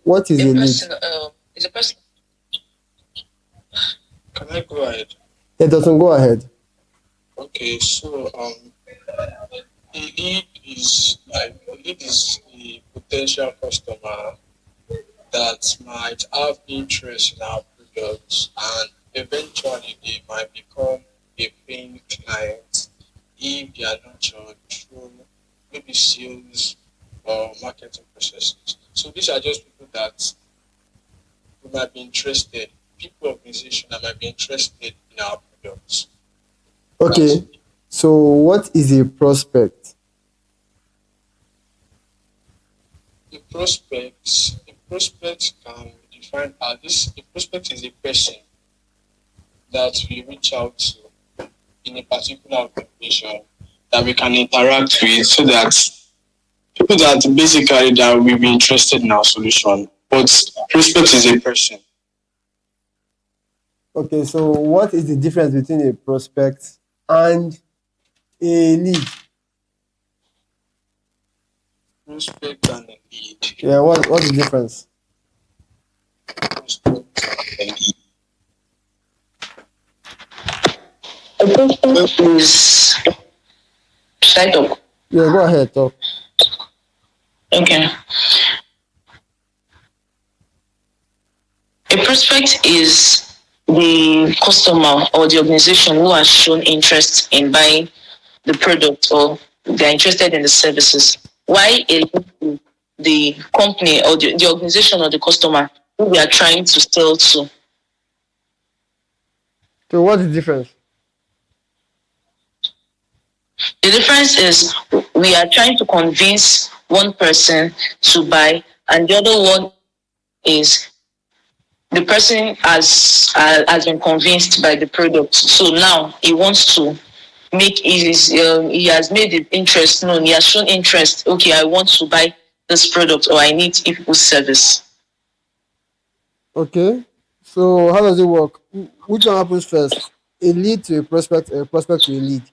What is A a lead? person is a person. Can I go ahead? It doesn't go ahead. Okay, so a lead is a potential customer that might have interest in our products, and eventually they might become a paying client if they are nurtured through maybe sales or marketing processes. So these are just people that who might be interested, people organization that might be interested in our products. Okay. So what is a prospect? A prospect can be defined as this. A prospect is a person that we reach out to in a particular organization that we can interact with, so that people that basically that will be interested in our solution. But prospect is a person. Okay, so what is the difference between a prospect and a lead? Prospect and a lead. Yeah, what's the difference? Prospect and a lead. A prospect is side up. Yeah, go ahead, talk. Okay. A prospect is the customer or the organization who has shown interest in buying the product, or they're interested in the services. Why is the company or the organization or the customer who we are trying to sell to? So what's the difference? The difference is we are trying to convince one person to buy, and the other one is the person has been convinced by the product. So now he wants to make his he has made the interest known. He has shown interest. Okay, I want to buy this product, or I need people's service. Okay. So how does it work? Which one happens first? A lead to a prospect to a lead.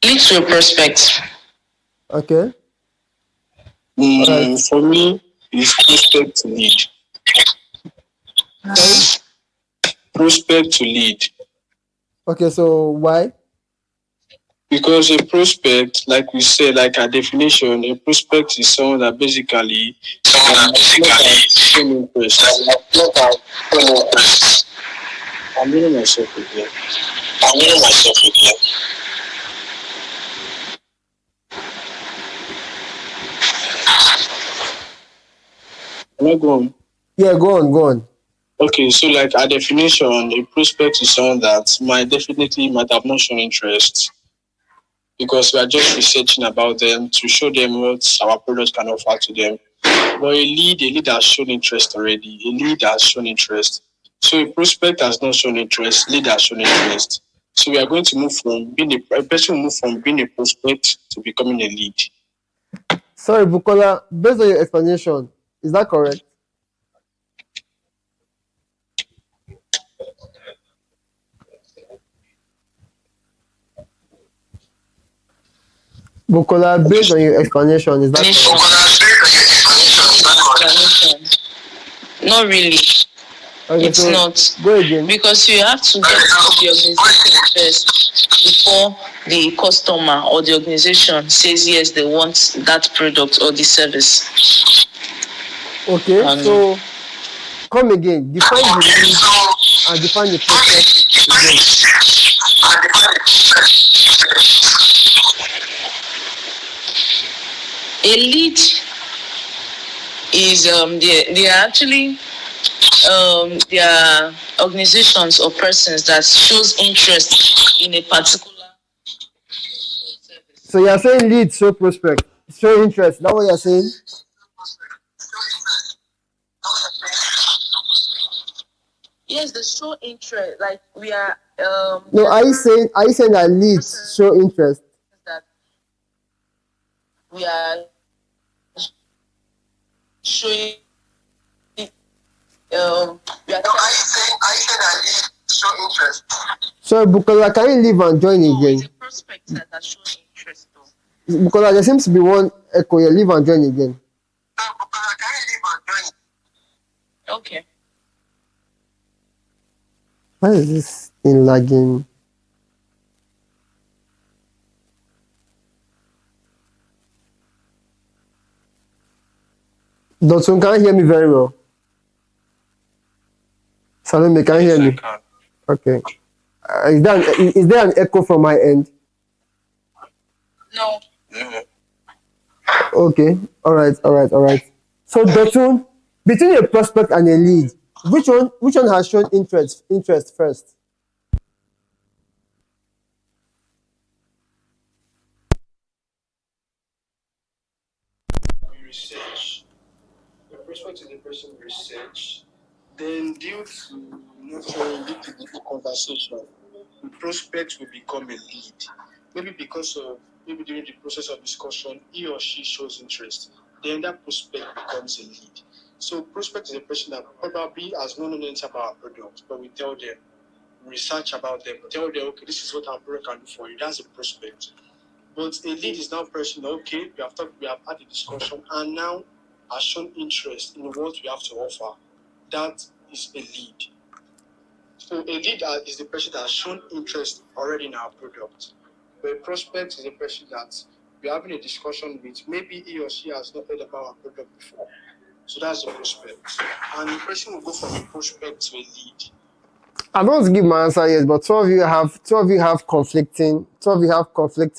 Lead to a prospect. Okay. Alright. For me, it's prospect to lead. Sorry? Prospect to lead. Okay, so why? Because a prospect, like we said, like our definition, a prospect is someone that basically shown interest. I'm meaning myself again. Am I going? Yeah, go on. Okay, so like our definition, a prospect is someone that might have not shown interest, because we are just researching about them to show them what our products can offer to them. But a lead has shown interest already. A lead has shown interest. So a prospect has not shown interest, lead has shown interest. So we are going to move from being a person will move from being a prospect to becoming a lead. Sorry, Bukola, based on your explanation, is that correct? Bukola, based on your explanation, is that correct? Not really. Okay, it's so not. Go again. Because you have to get to the organization first before the customer or the organization says yes, they want that product or the service. Okay, so come again. Define the lead and define the prospect again. A lead is they are actually they are organizations or persons that shows interest in a particular service. So you are saying lead, show prospect, show interest. That's what you are saying? Yes, the show interest. Like we are. No, are you saying that leads show interest? That we are showing. We are saying that leads show interest. So Bukola, can you leave and join No, again? it's a prospect that has shown interest though. Bukola, there seems to be one echo here. Leave and join again. Okay. Why is this in lagging? Dotun, can you hear me very well? Salome, can you hear Yes, I me? can. Okay. Is there an echo from my end? No. No. Okay. All right. All right. All right. So Dotun, between a prospect and a lead, which one has shown interest first? We research. The prospect is the person we research. Then due to nurturing, due to the conversation, the prospect will become a lead. Maybe because of maybe during the process of discussion, he or she shows interest. Then that prospect becomes a lead. So prospect is a person that probably has no knowledge about our product, but we tell them, research about them, tell them, okay, this is what our product can do for you. That's a prospect. But a lead is now person, okay, we have talked, we have had a discussion, and now has shown interest in what we have to offer. That is a lead. So a lead is the person that has shown interest already in our product. But a prospect is a person that we're having a discussion with. Maybe he or she has not heard about our product before. So that's the prospect. And the person will go from a prospect to a lead. I don't want to give my answer yet, but two of you have conflicting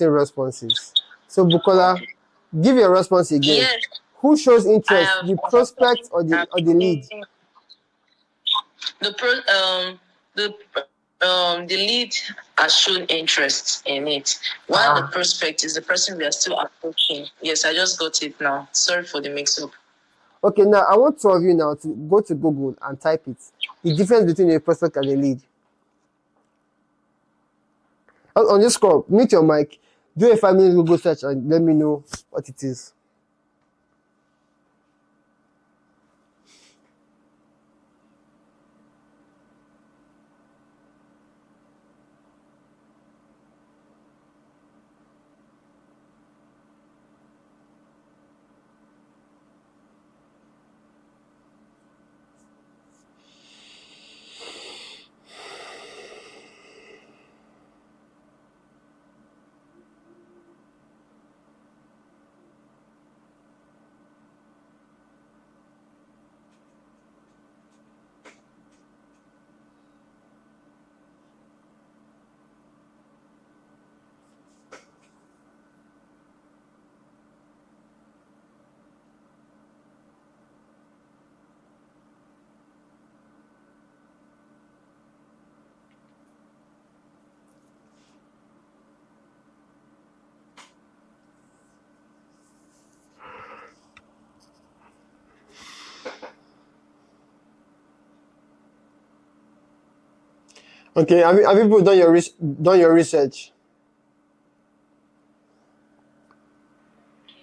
responses. So Bukola, Okay. give your response again. Yes, Who shows I interest, have. the prospect or the lead? The pro the the lead has shown interest in it, while the prospect is the person we are still approaching. Yes, I just got it now. Sorry for the mix-up. Okay, now I want two of you now to go to Google and type it. The difference between a prospect and a lead. On this call, mute your mic, do a 5 minute Google search and let me know what it is. Okay, have people done your research?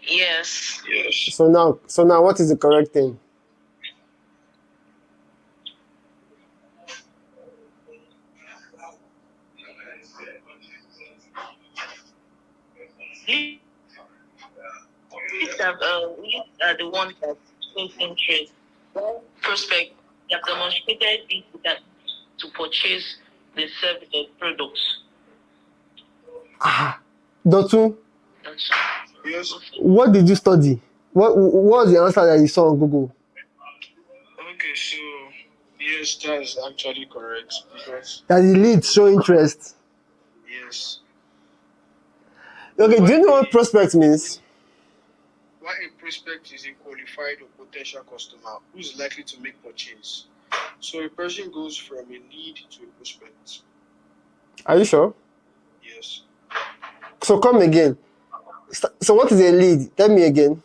Yes. Yes. So now, what is the correct thing? Leads are the ones that shows interest. Well, prospect, they have demonstrated this that to purchase the service or products. Dotu, That's yes. what did you study? What was the answer that you saw on Google? Okay, so yes, that's actually correct because That the leads show interest. yes, Okay, do why you know what the prospect means? why a prospect is a qualified or potential customer who is likely to make purchase. So a person goes from a lead to a prospect. Are you sure? Yes. So come again. So what is a lead? Tell me again.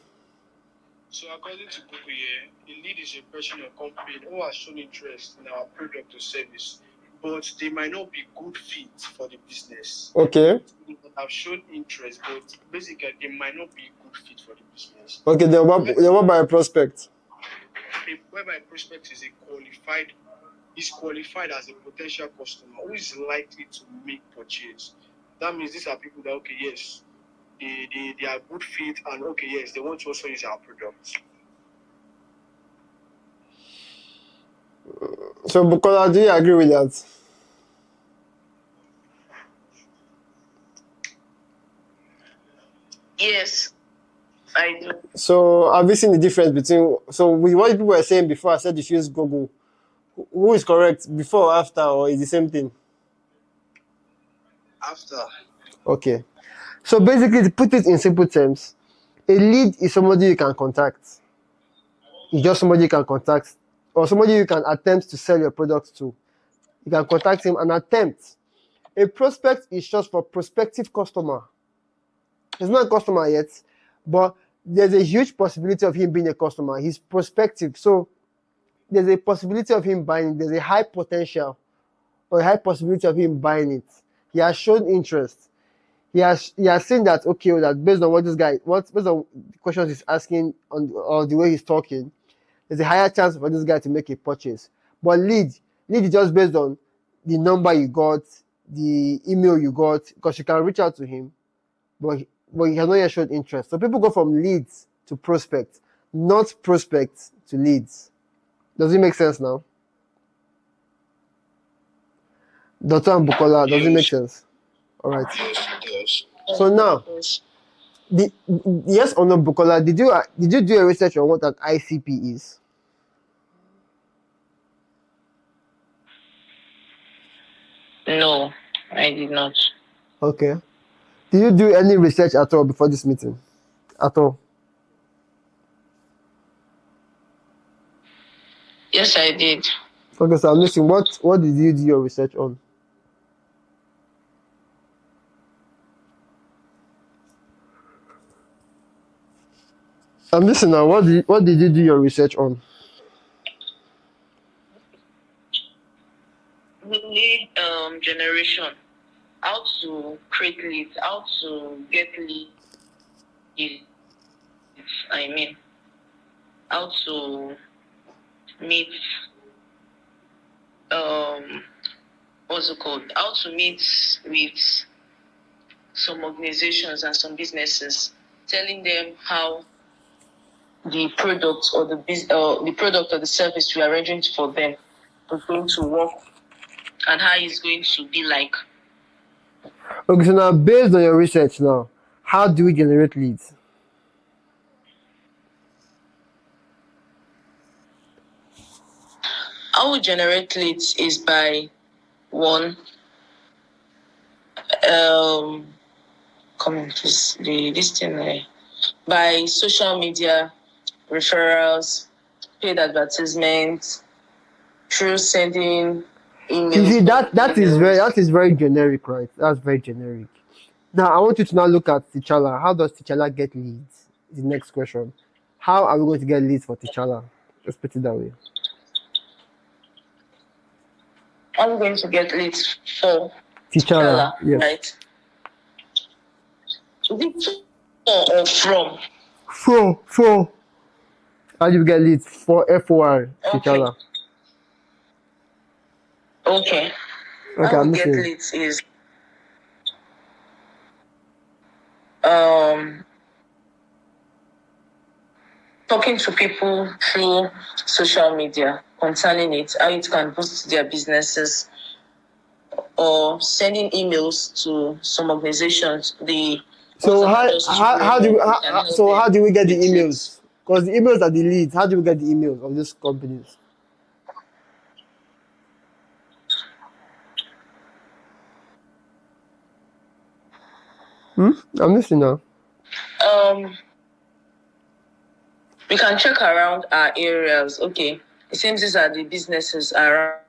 So according to Google here, a lead is a person or company who has shown interest in our product or service, but they might not be good fit for the business. Okay. They have shown interest, but basically they might not be good fit for the business. Okay, then what about a prospect? Whereby a prospect is qualified as a potential customer who is likely to make purchase. That means these are people that okay, yes, they are good fit and okay, yes, they want to also use our product. So, Bukola, do you agree with that? Yes, I do. So, have you seen the difference between? So, with what people were saying before, I said you should use Google. Who is correct, before or after, or is the same thing? After. Okay. So, basically, to put it in simple terms, a lead is somebody you can contact. It's just somebody you can contact, or somebody you can attempt to sell your product to. You can contact him and attempt. A prospect is just for prospective customer. He's not a customer yet, but there's a huge possibility of him being a customer. He's prospective, so there's a possibility of him buying. There's a high potential or a high possibility of him buying it. He has shown interest. He has seen that, okay, that based on what this guy, what based on the questions he's asking on or the way he's talking, there's a higher chance for this guy to make a purchase. But lead is just based on the number you got, the email you got, because you can reach out to him, but he has not yet shown interest. So people go from leads to prospects, not prospects to leads. Does it make sense now? Dr. and Bukola, does it make Yes, sense? All right. yes, it does. So now, the yes or no, Bukola, did you do a research on what an ICP is? No, I did not. Okay. Did you do any research at all before this meeting? At all? Yes, I did. Okay, so I'm listening. What did you do your research on? I'm listening now. What did you do your research on? Lead generation. How to create leads, how to get leads. I mean, how to meet um what's it called? How to meet with some organizations and some businesses, telling them how the product or the product or the service we are arranging for them is going to work and how it's going to be like. Okay, so now based on your research now, how do we generate leads? How we generate leads is by one comment please this thing by social media referrals, paid advertisements, through sending You emails, see, bulk emails. that is very generic, right? That's very generic. Now I want you to now look at T'Challa. How does T'Challa get leads? The next question. How are we going to get leads for T'Challa? Let's put it that way. I'm going to get leads for T'Challa, T'Challa, yes. right? Is it for or from? For. How do you get leads for FOR Okay. T'Challa? Okay. Okay, How I'm we get listening. leads is um talking to people through social media concerning it, how it can boost their businesses, or sending emails to some organizations, the ones So that are just relevant, we can help how them do we get the with it. emails? Because the emails are the leads. How do we get the emails of these companies? I'm listening now. Um, we can check around our areas. Okay, it seems these are the businesses around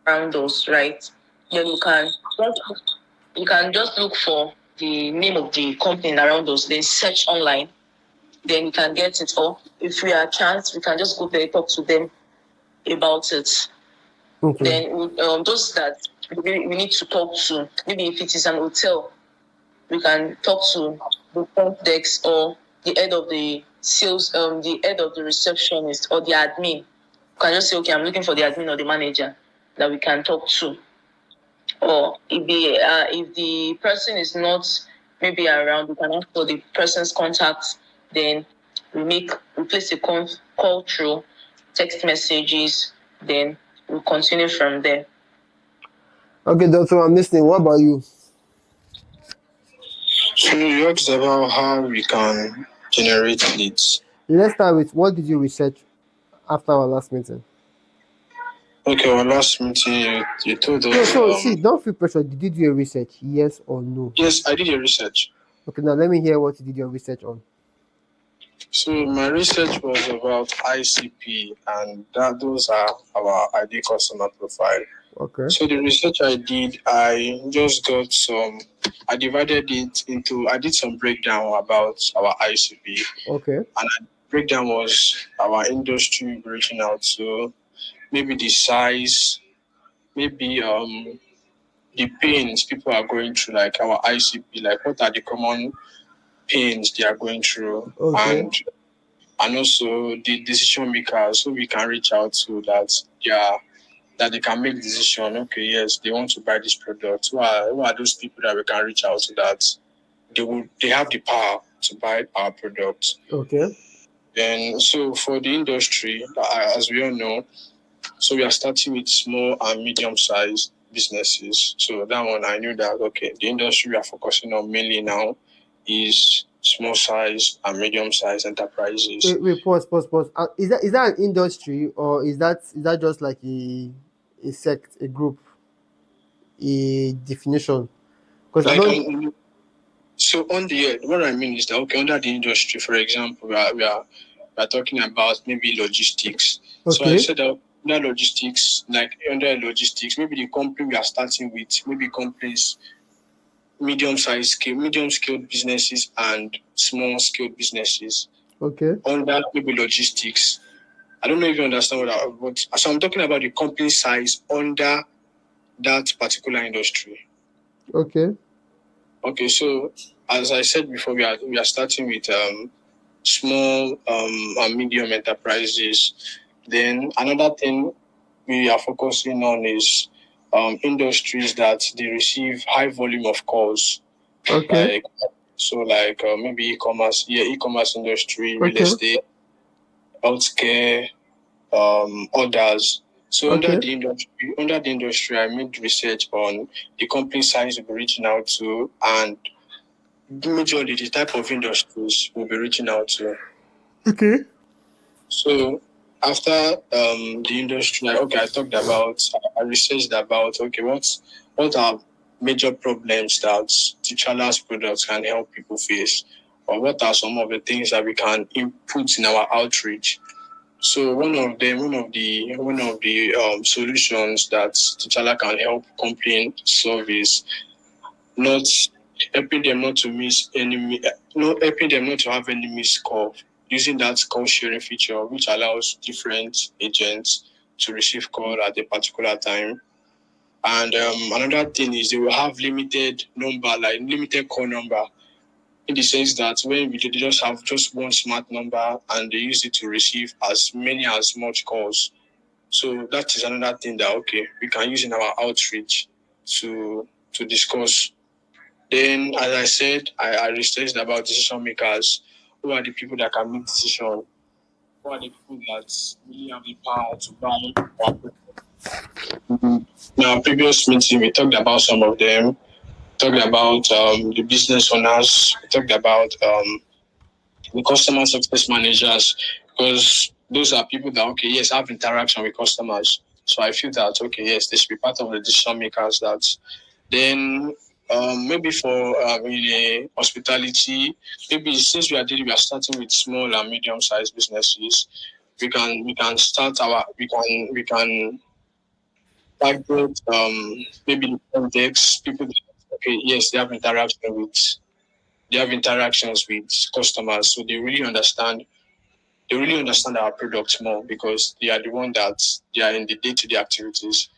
us, right? Then you can just look for the name of the company around us, then search online, then you can get it. Or if we are chance, we can just go there, talk to them about it. Okay. Then those that we need to talk to, maybe if it is an hotel, we can talk to the front desk or the head of the sales, the head of the receptionist or the admin. You can just say, okay, I'm looking for the admin or the manager that we can talk to. Or if the person is not maybe around, we can ask for the person's contact. Then we place a call through. text messages, then we'll continue from there. Okay, Doctor, I'm listening. What about you? So you asked about how we can generate leads. Let's start with what did you research after our last meeting? Okay, our last meeting, you told No, us. so see, don't feel pressure. Did you do your research? Yes or no? Yes, I did your research. Okay, now let me hear what you did your research on. So my research was about ICP, and those are our ideal customer profile. Okay. So the research I did, I just got some. I divided it into. I did some breakdown about our ICP. Okay. And the breakdown was our industry reaching out to, maybe the size, maybe the pains people are going through, like our ICP, like what are the common pains they are going through, Okay. and also the decision makers who we can reach out to that they can make decision. Okay, yes, they want to buy this product. Who are those people that we can reach out to that they have the power to buy our product? Okay. And so for the industry, as we all know, so we are starting with small and medium-sized businesses. So that one, I knew that, okay, the industry we are focusing on mainly now is small size and medium-sized enterprises. Wait, pause. Is that an industry, or is that just like a sect, a group, a definition? Because I Like, don't. so on the what I mean is that, okay, under the industry, for example, we are talking about maybe logistics. So I Okay. said that under logistics, like under logistics, maybe the company we are starting with, maybe companies medium scale businesses and small scale businesses. Okay. Under maybe logistics. I don't know if you understand what so I'm talking about the company size under that particular industry. Okay. Okay, so as I said before, we are starting with small and medium enterprises. Then another thing we are focusing on is industries that they receive high volume of calls. Okay. Like maybe e-commerce industry, real Okay. estate, healthcare, others. So Okay. under the industry, I made research on the company size we'll be reaching out to, and majorly the type of industries we'll be reaching out to. Okay. So after the industry, I researched about, okay, what are major problems that T'Challa's products can help people face, or what are some of the things that we can input in our outreach. So one of the solutions that T'Challa can help company solve is not helping them not to miss any, not helping them not to have any missed call, using that call sharing feature, which allows different agents to receive call at a particular time. And another thing is they will have limited call number, in the sense that when they just have just one smart number and they use it to receive as much calls. So that is another thing that, okay, we can use in our outreach to discuss. Then, as I said, I researched about decision makers. Who are the people that can make decisions? Who are the people that really have the power to buy? In our previous meeting, we talked about some of them. Talked about the business owners. We talked about the customer success managers, because those are people that, okay, yes, have interaction with customers. So I feel that, okay, yes, they should be part of the decision makers. That then maybe for in the hospitality, maybe since we are starting with small and medium sized businesses, we can target maybe the context people that, okay, yes, they have interactions with customers, so they really understand our products more, because they are the one that they are in the day-to-day activities.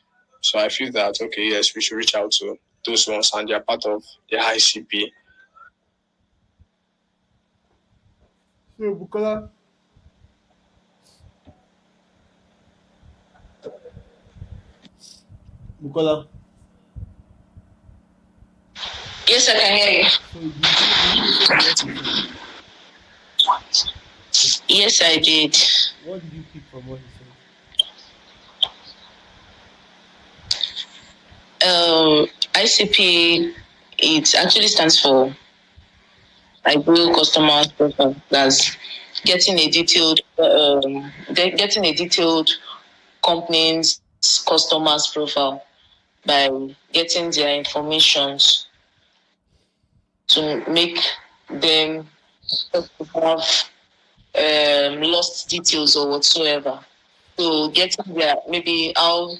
So I feel that, okay, yes, we should reach out to those ones, and they are part of the high CP. So Bukola. Bukola. Yes, I can hear you. So did you listen to what he said? Yes, I did. What did you pick from what he said? ICP, it actually stands for ideal customer profile. That's getting a detailed, company's customers profile by getting their informations to make them have lost details or whatsoever. So getting their maybe how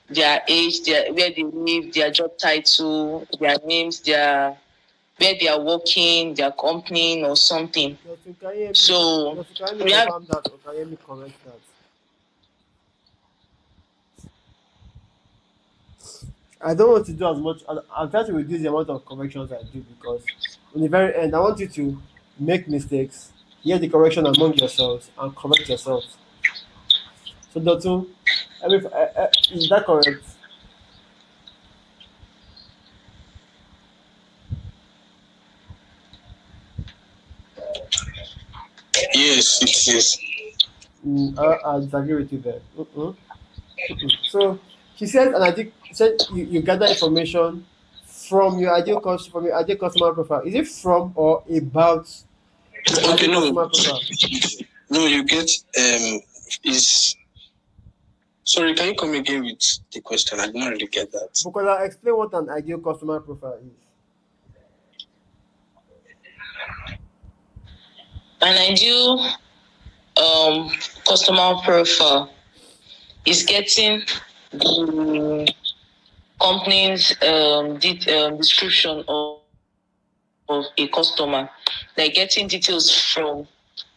their age, their where they live, their job title, their names, their where they are working, their company or something. Dotun, can you hear me? So Dotun, can you we have confirm that or can you hear me correct that? I don't want to do as much. I'm trying to reduce the amount of corrections I do because, in the very end, I want you to make mistakes, hear the correction among yourselves, and correct yourselves. So, Dotun, is that correct? yes, it is. I disagree with you there. So, she said, and I think said you gather information from your ideal customer profile. Is it from or about your Okay, ideal no, customer profile? no, you get is sorry. Can you come again with the question? I did not really get that. Because I explain what an ideal customer profile is. An ideal um customer profile is getting the company's description of a customer, like getting details from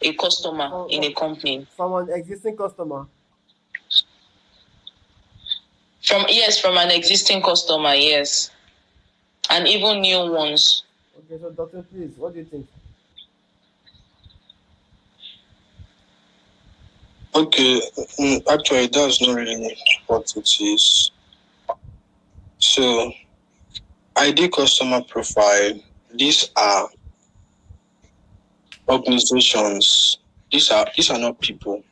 a customer in a company. From an existing customer. From an existing customer, yes, and even new ones. Okay, so Doctor, please, what do you think? Okay, actually, that's not really what it is. So, ID customer profile, these are organizations. These are not people.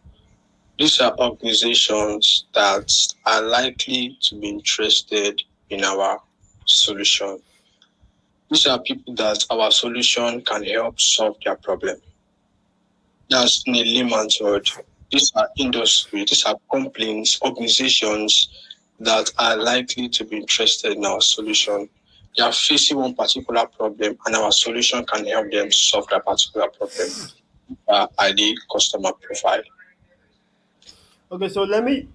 These are organizations that are likely to be interested in our solution. These are people that our solution can help solve their problem. That's in a layman's word. These are industry, these are companies, organizations that are likely to be interested in our solution. They are facing one particular problem, and our solution can help them solve that particular problem. ID customer profile. Okay, so let me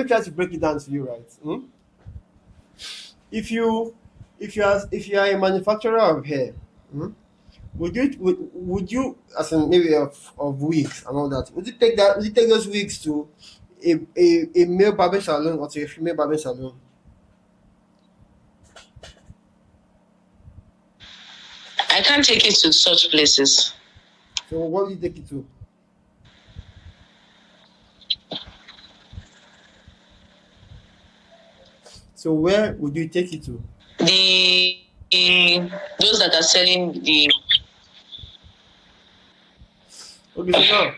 try to break it down to you, right? If you if you are a manufacturer of hair, would you as in maybe of wigs and all that, would you take those wigs to a male barber salon or to a female barber salon? I can't take it to such places. So what would you take it to? So where would you take it to? The those that are selling the Okay,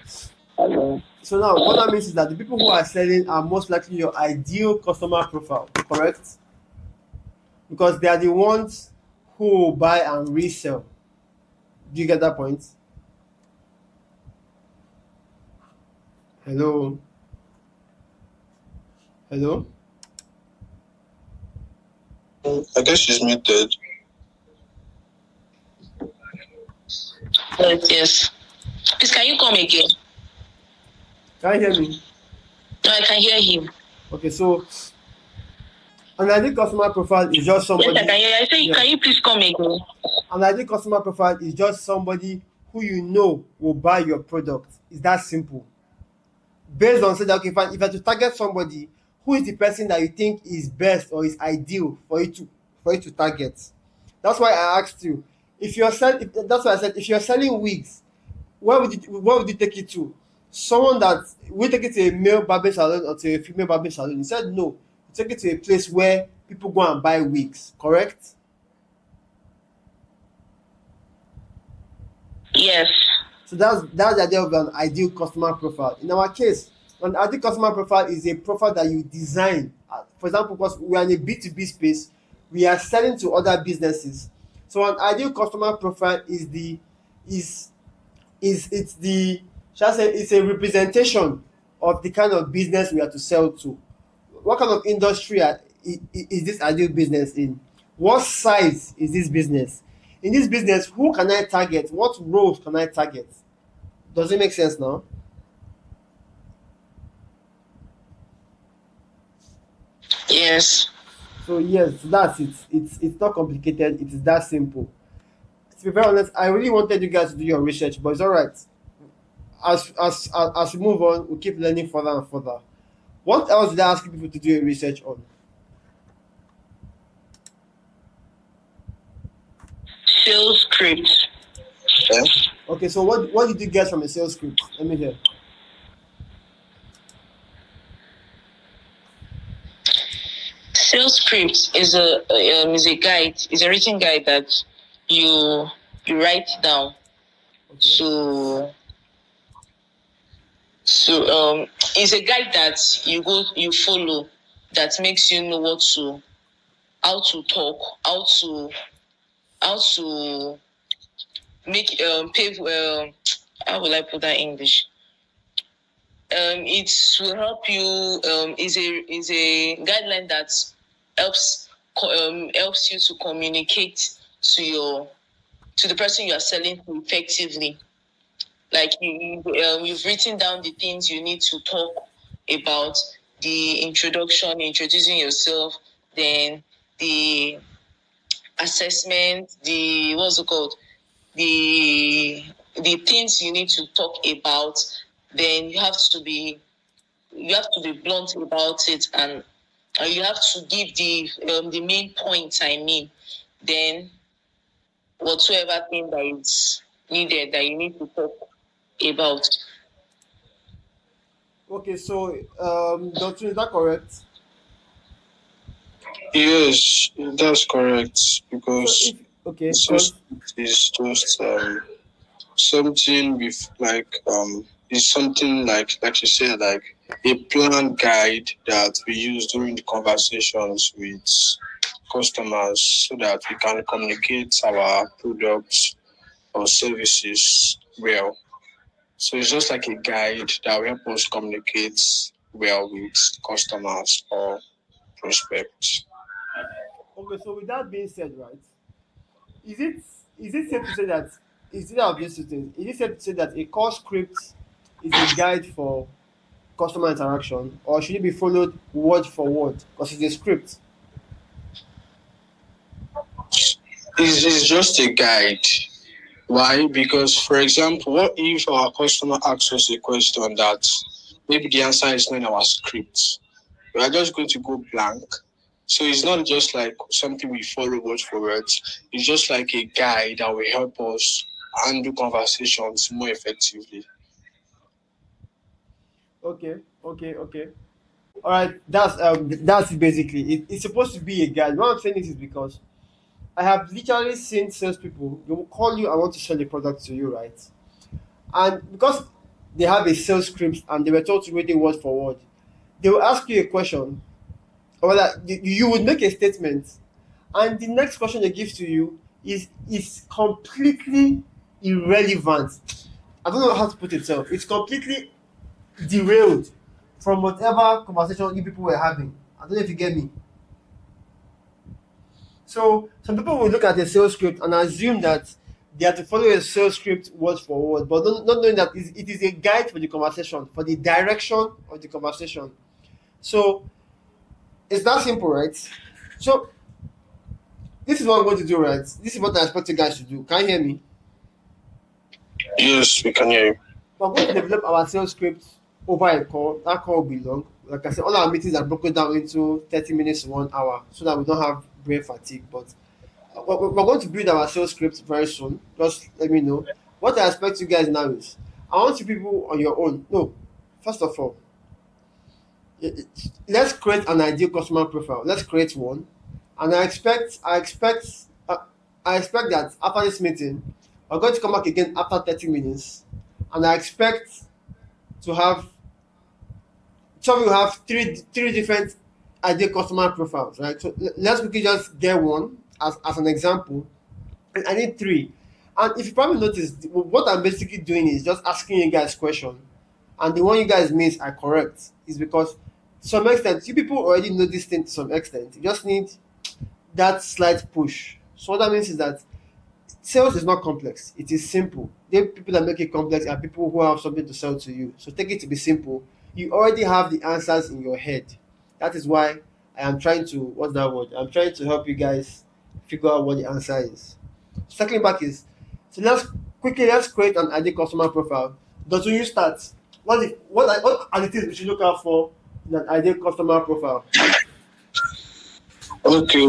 so now what that means is that the people who are selling are most likely your ideal customer profile, correct? Because they are the ones who will buy and resell. Do you get that point? Hello? Hello? I guess she's muted. Yes. Please, can you come again? Can you hear me? No, I can hear him. Okay, so an ideal customer profile is just somebody. Yes, I can hear. I say, Yeah. can you please come again? An ideal customer profile is just somebody who you know will buy your product. It's that simple. Based on say that, okay, if I to target somebody, who is the person that you think is best or is ideal for you to target? That's why I asked you. That's why I said if you're selling wigs, where would you take it to? Someone that will take it to a male barber salon or to a female barber salon? You said no. You take it to a place where people go and buy wigs, correct? Yes. So that's the idea of an ideal customer profile. In our case, an ideal customer profile is a profile that you design For example, because we are in a B2B space, we are selling to other businesses. So an ideal customer profile is the is it's the shall I say it's a representation of the kind of business we are to sell to. What kind of industry is this ideal business in? What size is this business? In this business, who can I target? What roles can I target? Does it make sense now? Yes. So yes, that's it. It's not complicated. It is that simple. To be very honest, I really wanted you guys to do your research, but it's all right. As we move on, we keep learning further and further. What else did I ask people to do your research on? Sales script. Yeah. Okay, so what did you get from a sales script? Let me hear. Sales script is a guide. Is a written guide that you you write down Okay. to it's a guide that you follow that makes you know what to how to talk, how to make pave how will I put that in English? It will help you. Is a guideline that helps you to communicate to your to the person you are selling to effectively. Like you've written down the things you need to talk about, the introduction, introducing yourself, then the assessment, the what's it called, the the things you need to talk about. Then you have to be blunt about it, and you have to give the main points. I mean, then whatsoever thing that is needed that you need to talk about. Okay, so Doctor, is that correct? Yes, that's correct. So Because if okay, it's cause just something with it's something like you said, like a plan guide that we use during the conversations with customers so that we can communicate our products or services well. So it's just like a guide that will help us communicate well with customers or prospects. okay, so with that being said, right? Is it is it safe to say that is it of these two things? Is it safe to say that a core script is a guide for customer interaction, or should it be followed word for word? Because it's a script. It's just a guide. Why? Because, for example, what if our customer asks us a question that maybe the answer is not in our script? We are just going to go blank. So it's not just like something we follow word for word. It's just like a guide that will help us handle conversations more effectively. Okay, okay. All right, that's it basically. It's supposed to be a guide. Why I'm saying this is because I have literally seen salespeople. They will call you. I want to sell a product to you, right? And because they have a sales script and they were told to read it word for word, they will ask you a question, or that you would make a statement, and the next question they give to you is completely irrelevant. I don't know how to put it. So it's completely derailed from whatever conversation you people were having. I don't know if you get me. So some people will look at a sales script and assume that they have to follow a sales script word for word, but not knowing that it is a guide for the conversation, for the direction of the conversation. So it's that simple, right? So this is what I'm going to do, right? This is what I expect you guys to do. Can you hear me? Yes, we can hear you. We're going to develop our sales script over a call. That call will be long. Like I said, all our meetings are broken down into 30 minutes to 1 hour so that we don't have brain fatigue. But we're going to build our sales script very soon. Just let me know. What I expect you guys now is I want you people on your own. No, first of all, let's create an ideal customer profile. Let's create one. And I expect that after this meeting, we're going to come back again after 30 minutes. And I expect to have some will have three different ideal customer profiles, right? So let's quickly just get one as an example. And I need three. And if you probably noticed, what I'm basically doing is just asking you guys question, and the one you guys miss are correct. Is because to some extent, you people already know this thing to some extent. You just need that slight push. So what that means is that sales is not complex. It is simple. The people that make it complex are people who have something to sell to you. So take it to be simple. You already have the answers in your head. That is why I am trying to, what's that word? I'm trying to help you guys figure out what the answer is. Circling back is, so let's create an ideal customer profile. Does when you start, what are the things we should look out for in an ideal customer profile? Okay,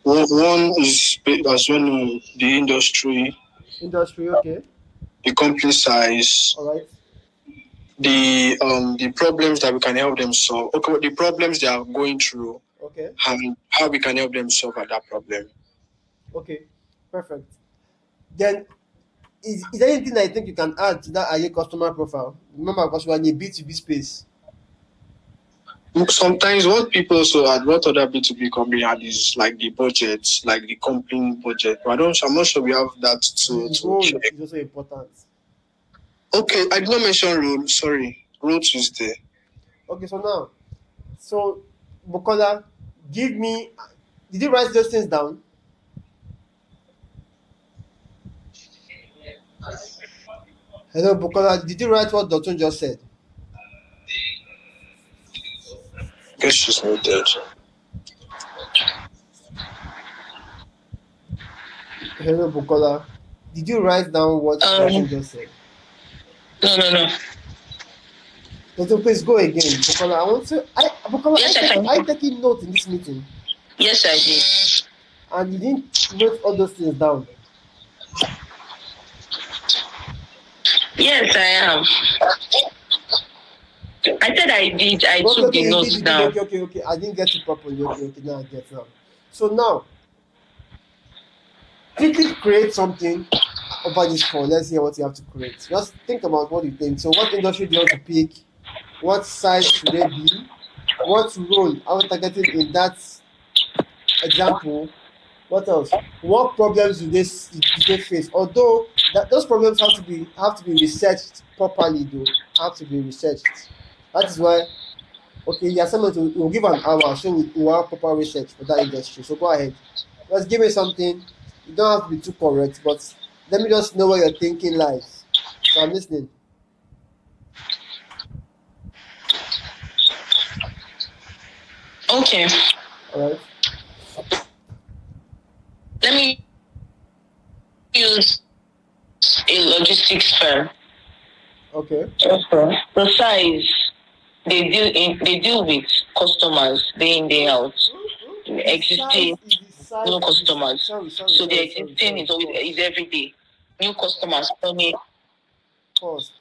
one is as well the industry, Industry, okay. the company size, All right. the problems that we can help them solve. Okay, the problems they are going through, Okay. and how we can help them solve that problem. Okay. Perfect. Then is there anything that you think you can add to that ideal customer profile? Remember, because we're in a B2B space. Sometimes what people also add, what other B2B company add is like the budget, like the company budget. But I'm not sure we have that The to role check. is also important. Okay, I did not mention role. Sorry, role Tuesday. Okay, so Bukola, give me. Did you write those things down? Hello, Bukola. Did you write what Dotun just said? Guess she's muted. Hello, Bukola. Did you write down what Dotun just said? No. Dotun, please go again. Bukola, I want to. Bukola, Yes, I can. are you taking notes in this meeting? Yes, I did. And you didn't note all those things down. Yes, I am. I said I did. I took the notes down. Okay. I didn't get it properly. Okay. Now I get now. So now, quickly create something over this call. Let's hear what you have to create. Just think about what you think. So, what industry do you want to pick? What size should they be? What role are we targeting in that example? What else? What problems do they face? Although those problems have to be researched properly, though have to be researched. That is why. Okay, the assignment will give an hour, so we will have proper research for that industry. So go ahead. Just give me something. You don't have to be too correct, but let me just know where your thinking lies. So I'm listening. Okay. All right. Let me use a logistics firm. Okay. The size they deal with customers day in day out. Existing new customers. So the existing is every day. New customers coming. Pause.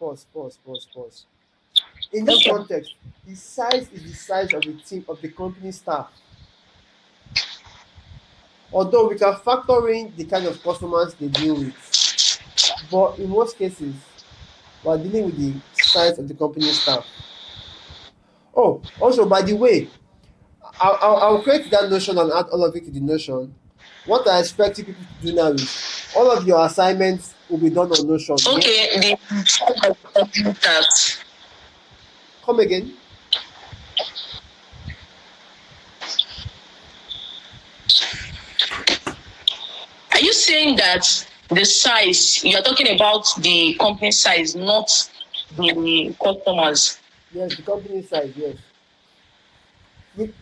In this context, the size is the size of the team of the company staff. Although we can factor in the kind of customers they deal with, but in most cases, we are dealing with the size of the company staff. Oh, also by the way, I'll create that notion and add all of it to the notion. What I expect you people to do now is all of your assignments will be done on Notion. Okay, the task. Come again. Are you saying that the size you are talking about the company size, not the customers? Yes, the company size. Yes.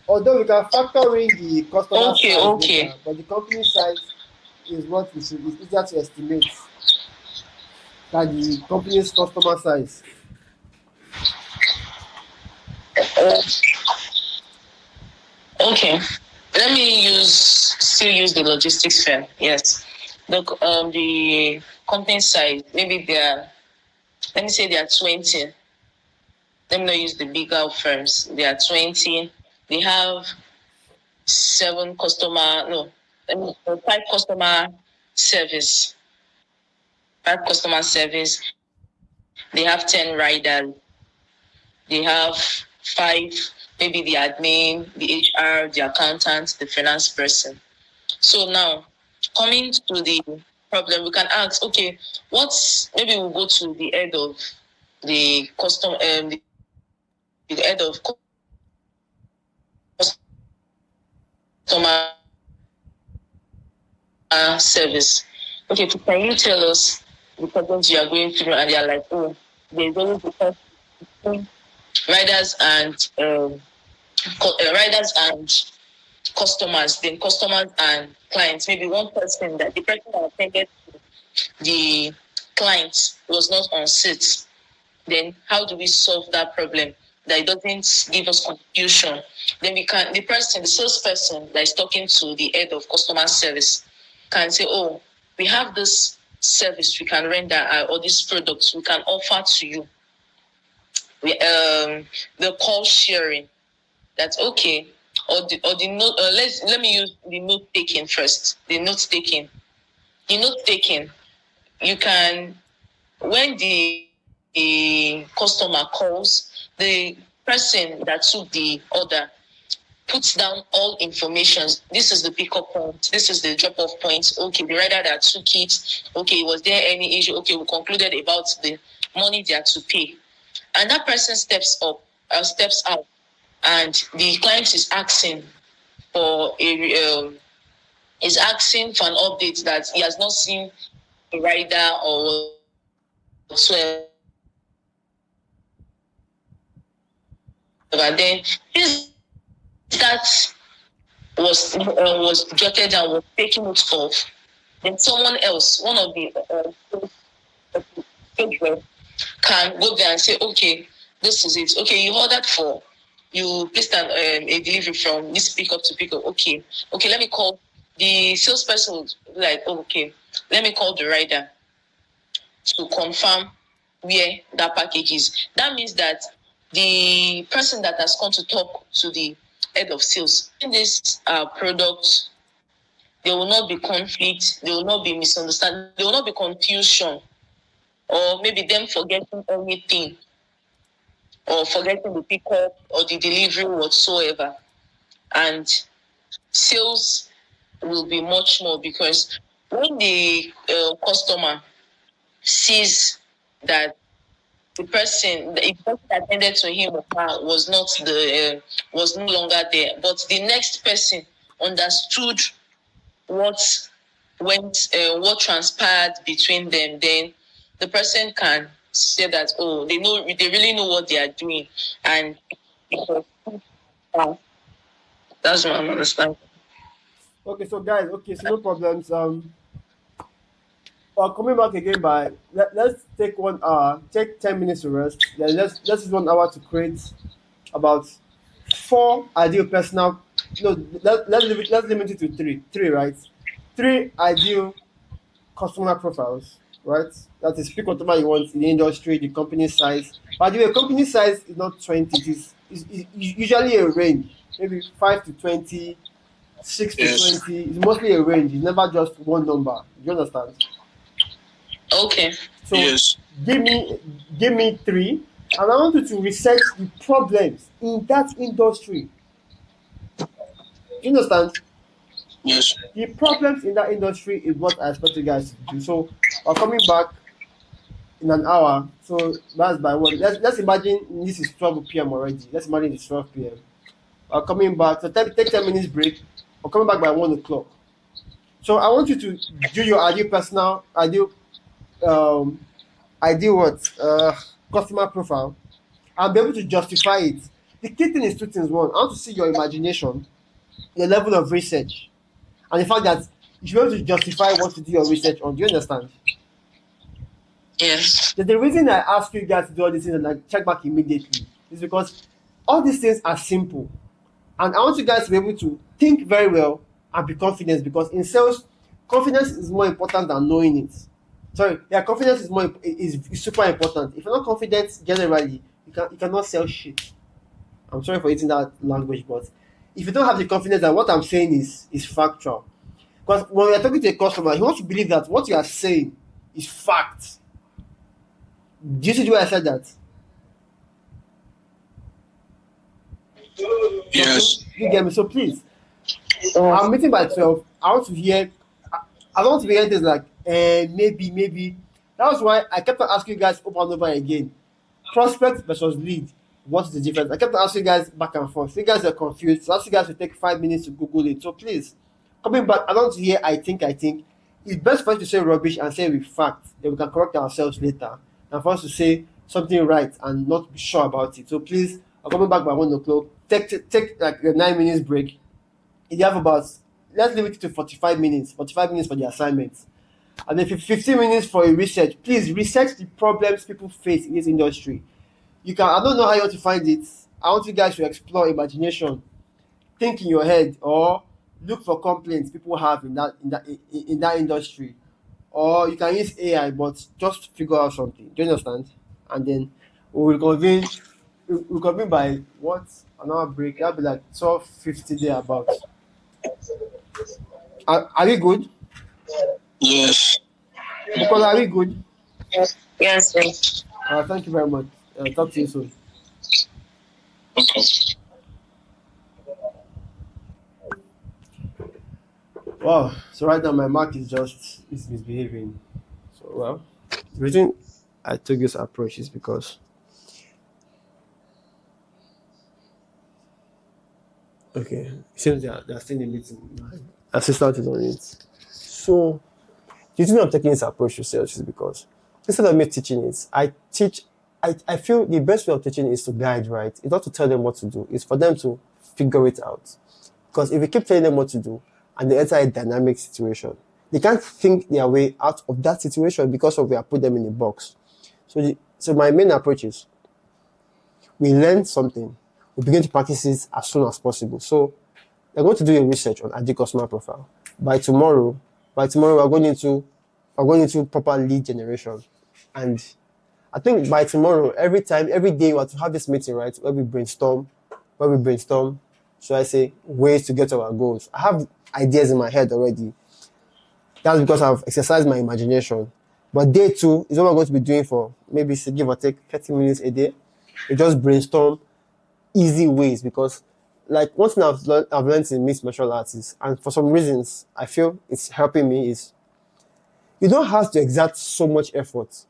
Although we can factor in the customer size later, but the company size is what is easier to estimate than the company's customer size. Okay. Let me still use the logistics firm. Yes. The company size, maybe let me say they are 20. Let me not use the bigger firms. They are 20. They have 5 customer service. 5 customer service. They have 10 riders. They have five, maybe the admin, the HR, the accountant, the finance person. So now, coming to the problem, we can ask, okay, maybe we'll go to the head of the head of customer service. Okay, so can you tell us the problems you are going through? And they are like, oh, there's always the problem. riders and riders and customers, then customers and clients. Maybe one person that the person that attended the client was not on seat. Then how do we solve that problem? That it doesn't give us confusion. Then the salesperson that is talking to the head of customer service can say, oh, we have this service we can render or these products we can offer to you. The call sharing. That's okay. Or the note. Let me use the note taking first. The note taking. In note taking, you can when the customer calls, the person that took the order puts down all information. This is the pickup point. This is the drop-off point. Okay, the rider that took it. Okay, was there any issue? Okay, we concluded about the money they had to pay, and that person steps out, and the client is asking for an update that he has not seen a rider or whatsoever. Then since that was jotted and was taken note of, then someone else, one of the sales rep, can go there and say, okay, this is it. Okay, you placed a delivery from this pickup to pickup. Okay, let me call the salesperson. Like, okay, let me call the rider to confirm where that package is. That means that the person that has come to talk to the head of sales in this product, there will not be conflict, there will not be misunderstanding, there will not be confusion, or maybe them forgetting anything, or forgetting the pickup or the delivery whatsoever. And sales will be much more, because when the customer sees that the person that attended to him or her was no longer there, but the next person understood what what transpired between them, then the person can say that, oh, they really know what they are doing, and that's what I'm understanding. Okay, so guys, so no problems. Coming back again by let's take 1 hour, take 10 minutes to rest. Then let's use 1 hour to create about 4 ideal personal. No, let's limit it to three, right? 3 ideal customer profiles, right? That is, pick whatever you want in the industry, the company size. By the way, company size is not 20. It's usually a range, maybe 5 to 20, 6 to 20. It's mostly a range. It's never just one number. You understand? Okay. So give me three, and I want you to research the problems in that industry. You understand? Yes. The problems in that industry is what I expect you guys to do. So we're coming back in an hour. So that's by one. Let's imagine this is 12 p.m. already. Let's imagine it's 12 p.m. We're coming back. So take 10 minutes break. We're coming back by 1 o'clock. So I want you to do your ideal customer profile, and be able to justify it. The key thing is two things. One, I want to see your imagination, your level of research, and the fact that you should be able to justify what to do your research on. Do you understand? Yes. The reason I ask you guys to do all these things and like check back immediately is because all these things are simple, and I want you guys to be able to think very well and be confident, because in sales, confidence is more important than knowing it. Confidence is super important. If you're not confident generally, you cannot sell shit. I'm sorry for using that language, but if you don't have the confidence that what I'm saying is factual, because when you're talking to a customer, he wants to believe that what you are saying is fact. Do you see why I said that? Yes. You get me? So please, Oh, I'm meeting by 12. I want to hear. I don't want to be hearing things like, maybe. That's why I kept on asking you guys over and over again. Prospect versus lead. What's the difference? I kept on asking you guys back and forth. You guys are confused. So I asked you guys to take 5 minutes to Google it. So please, coming back, I don't want to hear I think. It's best for us to say rubbish and say with facts. Then we can correct ourselves later. And for us to say something right and not be sure about it. So please, I'm coming back by 1 o'clock. Take like a 9 minutes break. If you have about, let's limit it to 45 minutes. 45 minutes for the assignments. And then 15 minutes for a research. Please research the problems people face in this industry. You can, I don't know how you want to find it. I want you guys to explore imagination, think in your head, or look for complaints people have in that industry. Or you can use AI, but just figure out something. Do you understand? And then we will convene. We'll convene by what? An hour break. That'll be like 12:50 there about. Are we good? Yes. Bukola, are we good? yes, yes. Thank you very much. Talk to you soon. Okay. Wow. So right now my mark is misbehaving. So well, the reason I took this approach is because okay, it seems they're still in the meeting. My assistant is on it. So the reason I'm taking this approach to sales is because instead of me teaching it, I teach. I feel the best way of teaching is to guide, right? It's not to tell them what to do. It's for them to figure it out. Because if you keep telling them what to do and they enter a dynamic situation, they can't think their way out of that situation because of we have put them in a box. So my main approach is we learn something, we begin to practice it as soon as possible. So we're going to do a research on ideal customer profile. By tomorrow, we're going into proper lead generation. And I think by tomorrow, every day we have to have this meeting, right? Where we brainstorm, so I say ways to get to our goals. I have ideas in my head already. That's because I've exercised my imagination. But day two is what we're going to be doing for maybe give or take 30 minutes a day. We just brainstorm easy ways because like one thing I've learned in mixed martial arts is, and for some reasons I feel it's helping me, is you don't have to exert so much effort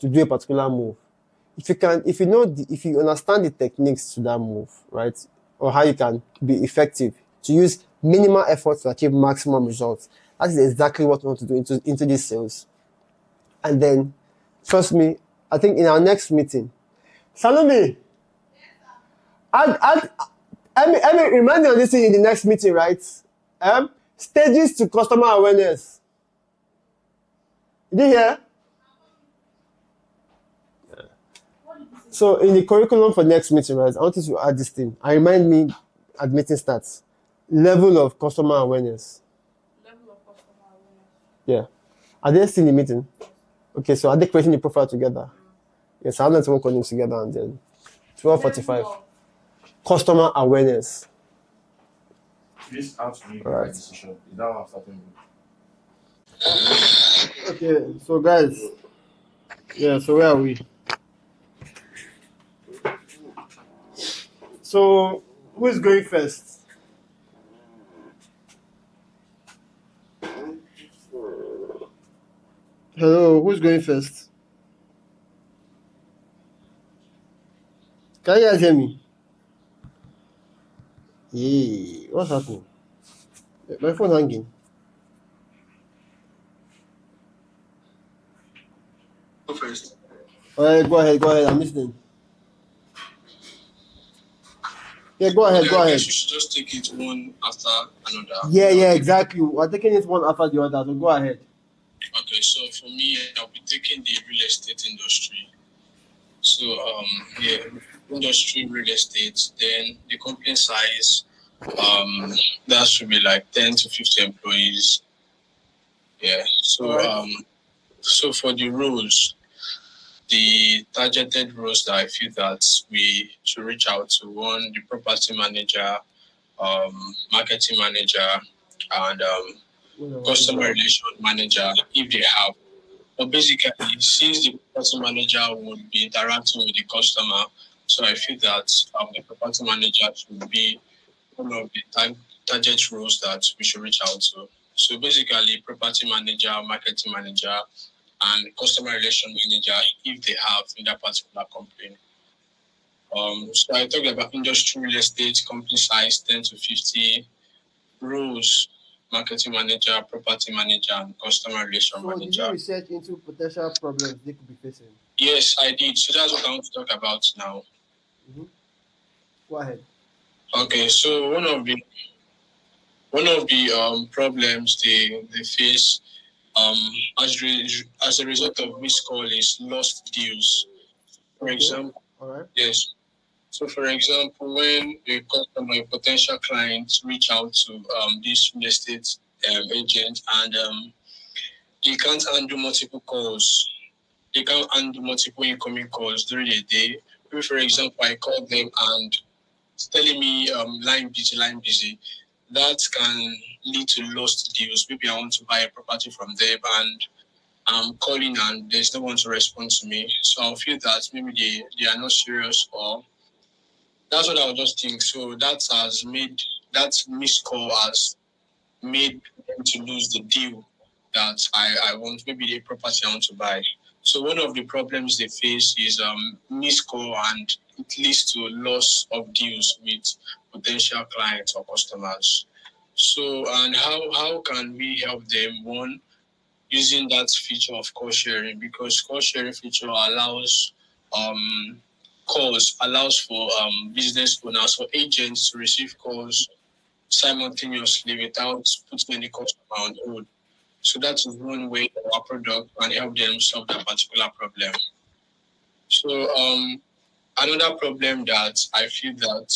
to do a particular move. If you understand the techniques to that move, right, or how you can be effective to use minimal effort to achieve maximum results, that is exactly what we want to do into these sales. And then, trust me, I think in our next meeting, Salome, I mean, remind me of this thing in the next meeting, right? Stages to customer awareness. Did you hear? So in the curriculum for next meeting, right, I want you to add this thing. And remind me at meeting starts. Level of customer awareness. Yeah. Are they still in the meeting? Okay, so are they creating the profile together? Yes, I want to work on it together and then 12:45. Customer awareness. This has to be Right. a decision. Is that what I'm starting with? Okay, so guys, yeah, so where are we? So who is going first? Hello, who's going first? Can you guys hear me? Yeah, what's happening? My phone hanging. Go first. All right, go ahead. I'm listening. Yeah, go ahead. I guess we should just take it one after another. Yeah, exactly. We're taking it one after the other, so go ahead. Okay, so for me, I'll be taking the real estate industry. So yeah, industry real estate. Then the company size, that should be like 10 to 50 employees. Yeah. So Alright. So for the roles, the targeted roles that I feel that we should reach out to, one, the property manager, marketing manager, and customer relation manager if they have. But basically, since the property manager would be interacting with the customer, so I feel that the property manager should be one of the target roles that we should reach out to. So basically, property manager, marketing manager, and customer relation manager, if they have in that particular company. So I talked about industry, real estate, company size 10 to 50, roles, marketing manager, property manager, and customer relation So did you manager. research into potential problems they could be facing? Yes, I did. So that's what I want to talk about now. Mm-hmm. Go ahead. Okay, so one of the problems they face as a result of missed call is lost deals. For Okay. example, All right. yes. So, for example, when a customer, a potential client, reach out to this real estate agent and they can't handle multiple calls, they can't handle multiple incoming calls during the day. Maybe, for example, I call them and it's telling me line busy, line busy. That can lead to lost deals. Maybe I want to buy a property from them and I'm calling and there's no one to respond to me. So I'll feel that maybe they are not serious, or that's what I would just think. So that missed call has made them to lose the deal that I want, maybe the property I want to buy. So one of the problems they face is missed call, and it leads to loss of deals with potential clients or customers. So, and how can we help them? One, using that feature of call sharing, because call sharing feature um allows for business owners or agents to receive calls simultaneously without putting any customer on hold. So that is one way our product can help them solve that particular problem. So another problem that I feel that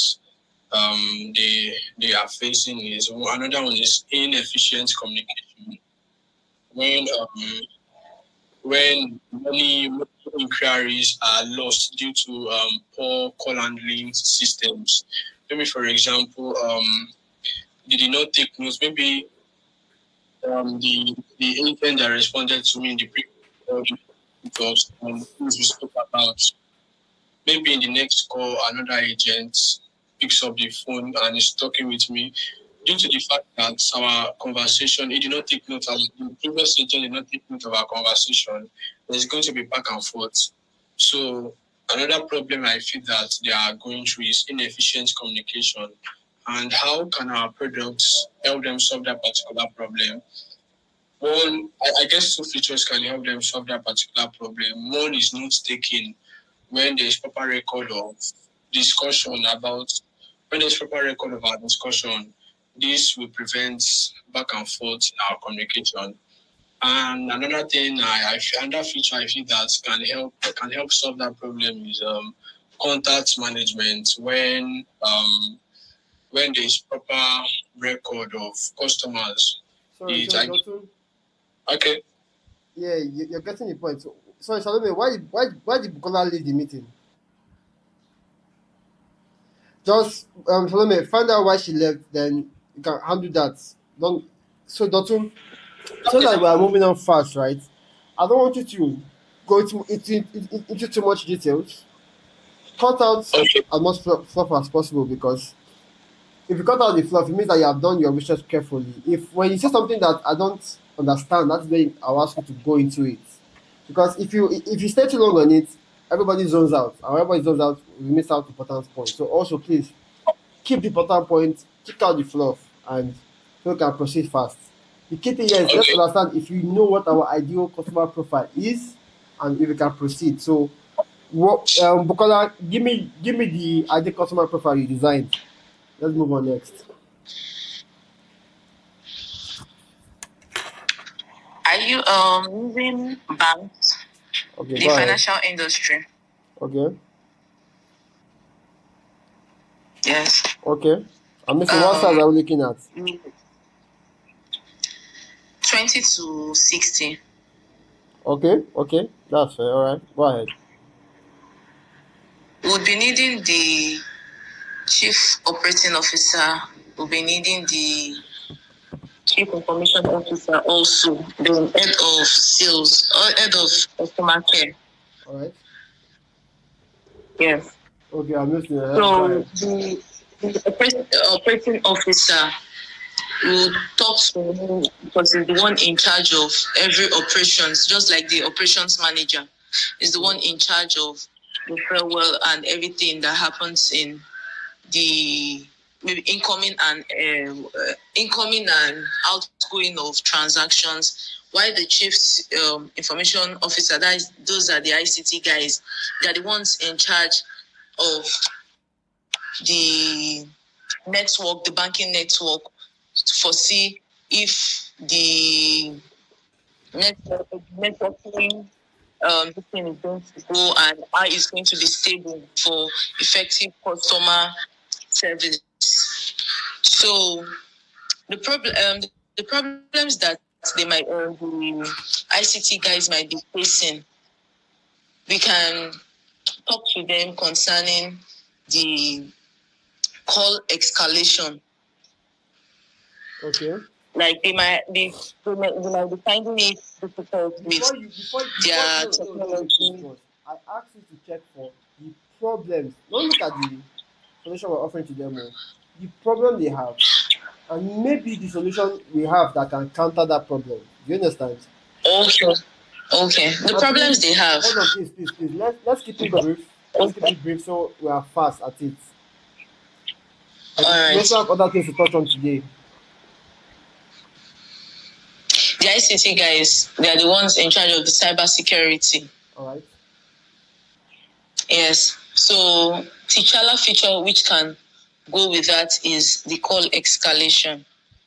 they are facing is, another one is inefficient communication. When many inquiries are lost due to poor call handling systems. Maybe, for example, they did not take notes. Maybe the agent that responded to me in the previous call, it was things we spoke about. Maybe in the next call, another agent picks up the phone and is talking with me. Due to the fact that our conversation, he did not take note of the previous agent did not take note of our conversation, there's going to be back and forth. So another problem I feel that they are going through is inefficient communication. And how can our products help them solve that particular problem? One, I guess two features can help them solve that particular problem. One is note taking. When there's proper record of discussion about when there's proper record of our discussion, this will prevent back and forth in our communication. And another thing, another feature I think that can help solve that problem is contact management. When there's proper record of customers, Sorry, it sorry, I, Dotun. okay. Yeah, you're getting the point. So, sorry, Salome, why did Bukola leave the meeting? Just Salome, find out why she left, then you can handle that. Don't so Dotun, so that we are moving on fast, right? I don't want you to go into too much details. Cut out Okay. as much fluff as possible, because if you cut out the fluff, it means that you have done your research carefully. If when you say something that I don't understand, that's when I'll ask you to go into it. Because if you stay too long on it, everybody zones out. And when everybody zones out, we miss out important points. So also please keep the important points, kick out the fluff, and so we can proceed fast. The key thing here is let's Okay. understand if you know what our ideal customer profile is, and if we can proceed. So what Bukola, give me the ideal customer profile you designed. Let's move on next. Are you using banks, Okay, the go ahead. financial industry? Okay. Yes. Okay. I'm missing what size are we looking at? 20 to 60. Okay, okay. That's fair. Alright. Go ahead. We'll be needing the chief operating officer. We'll be needing the chief information officer also, the head of sales or head of customer care. Alright. Yes. Okay, I'm listening. Go So ahead. the operating officer will talk to him because he's the one in charge of every operations, just like the operations manager is the one in charge of the farewell and everything that happens in the maybe incoming and outgoing of transactions. While the chief information officer, those are the ICT guys, they're the ones in charge of the network, the banking network, to foresee if the networking this thing is going to go and how it's going to be stable for effective customer service. So the problems that they might the ICT guys might be facing, we can talk to them concerning the call escalation. Okay. Like they might be finding it difficult with their technology. I asked you to check for the problems. Don't look at the solution we're offering to them. The problem they have, and maybe the solution we have that can counter that problem. Do you understand? Okay. Okay. The Now, problems please, they have. hold on, please. Let's keep it brief. Let's keep it brief so we are fast at it. All We right. also have other things to touch on today. The ICT guys, they are the ones in charge of the cyber security. All right. Yes. So T'Challa feature which can go with that is the call escalation.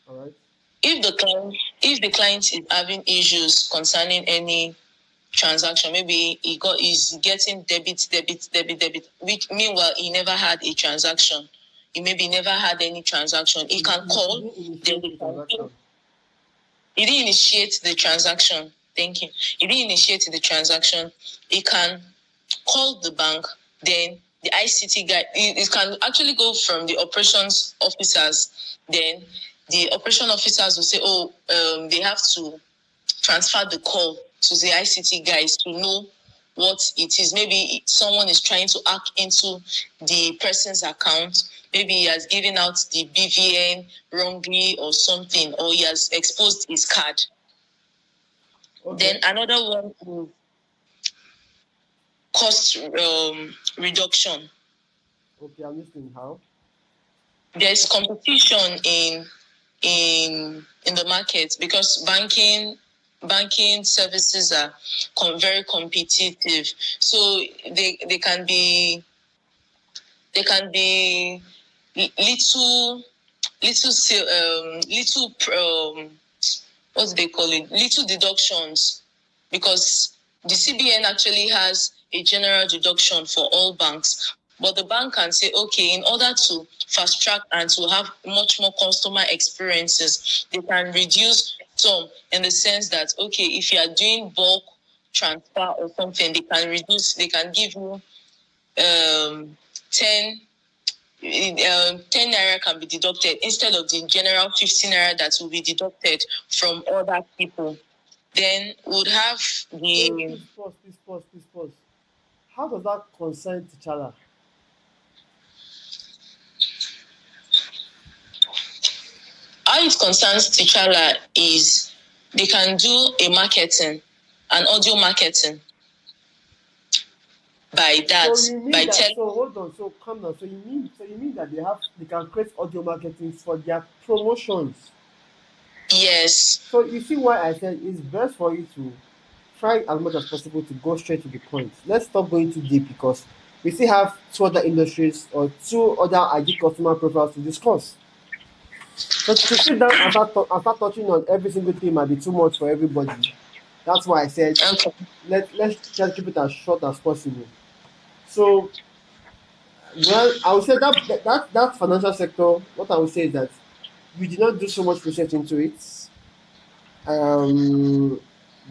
All right. If the client is having issues concerning any transaction, maybe he's getting debit, which meanwhile he never had a transaction. He maybe never had any transaction. He can call. He didn't initiate the transaction. Thank you. He didn't initiate the transaction. He can call the bank. Then the ICT guy, it can actually go from the operations officers. Then the operation officers will say, they have to transfer the call to the ICT guys to know what it is. Maybe someone is trying to hack into the person's account. Maybe he has given out the BVN wrongly or something, or he has exposed his card. Okay. Then another one is cost reduction. Okay, I'm listening. How? There's competition in the market because banking services are very competitive. So they can be little what do they call it? Little deductions, because the CBN actually has a general deduction for all banks. But the bank can say, okay, in order to fast track and to have much more customer experiences, they can reduce some in the sense that, okay, if you are doing bulk transfer or something, they can give you 10 naira can be deducted instead of the general 15 naira that will be deducted from other people. Then would have the. Please pause. How does that concern T'Challa? How it concerns T'Challa is they can do a marketing, an audio marketing. By that, so hold on. So calm down. So you mean that they can create audio marketing for their promotions? Yes. So you see why I said it's best for you to try as much as possible to go straight to the point. Let's stop going too deep because we still have two other industries or two other ID customer profiles to discuss. So to sit down and start touching on every single thing might be too much for everybody. That's why I said okay. Let's try to keep it as short as possible. So, well, I would say that financial sector. What I would say is that we did not do so much research into it.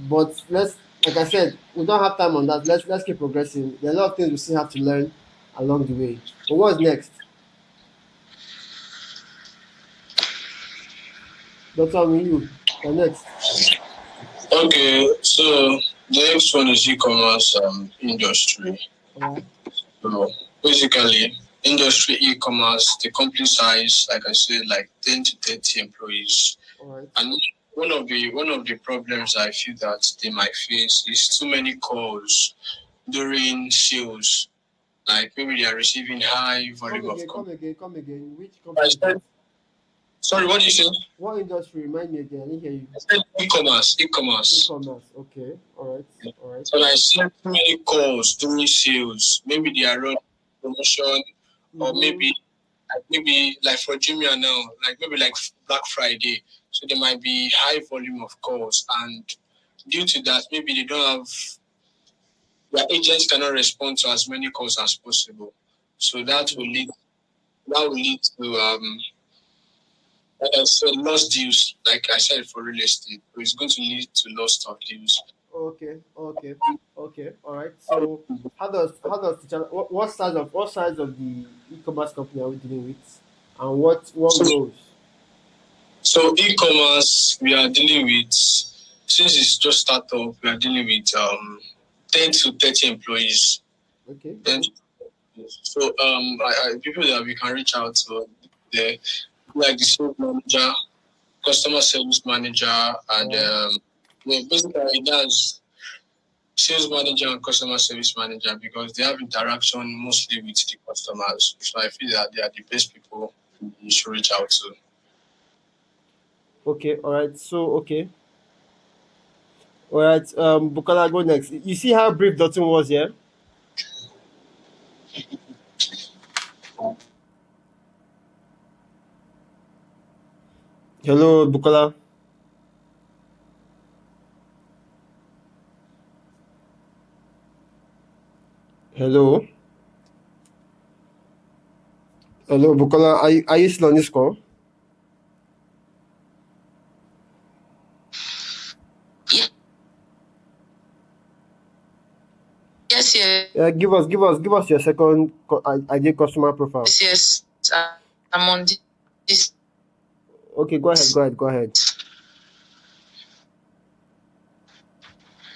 But like I said, we don't have time on that. Let's keep progressing. There are a lot of things we still have to learn along the way. But what's next? Dr. Amiyu, you're next. Okay, so the next one is e-commerce industry. Yeah. So basically, industry e-commerce, the company size, like I said, like 10 to 30 employees. All right. And one of the problems I feel that they might face is too many calls during sales. Like maybe they are receiving high volume of calls. Come again. Which I company is said, this? sorry, what did you say? What industry? Remind me again. I didn't hear you. I said e-commerce. E-commerce. Okay. All right. So I see too many calls during sales. Maybe they are running promotion, or maybe like for Jumia now, like maybe like Black Friday. So there might be high volume of calls, and due to that, maybe they don't have their agents cannot respond to as many calls as possible. So that will lead to like I said, lost deals. Like I said for real estate, so it's going to lead to loss of deals. Okay. All right. So what size of the e-commerce company are we dealing with, and what roles? So e-commerce, we are dealing with, since it's just startup, we are dealing with 10 to 30 employees. Okay. Then, so people that we can reach out to, the like the sales manager, customer service manager, and basically that's sales manager and customer service manager, because they have interaction mostly with the customers. So I feel that they are the best people you should reach out to. Okay. All right. So all right. Bukola, go next. You see how brief Dotun was here? Hello, Bukola. Hello. Hello, Bukola. Are you still on this call? Yes. Yeah. Give us your second ideal customer profile. Yes. I'm on this. Okay. Go ahead.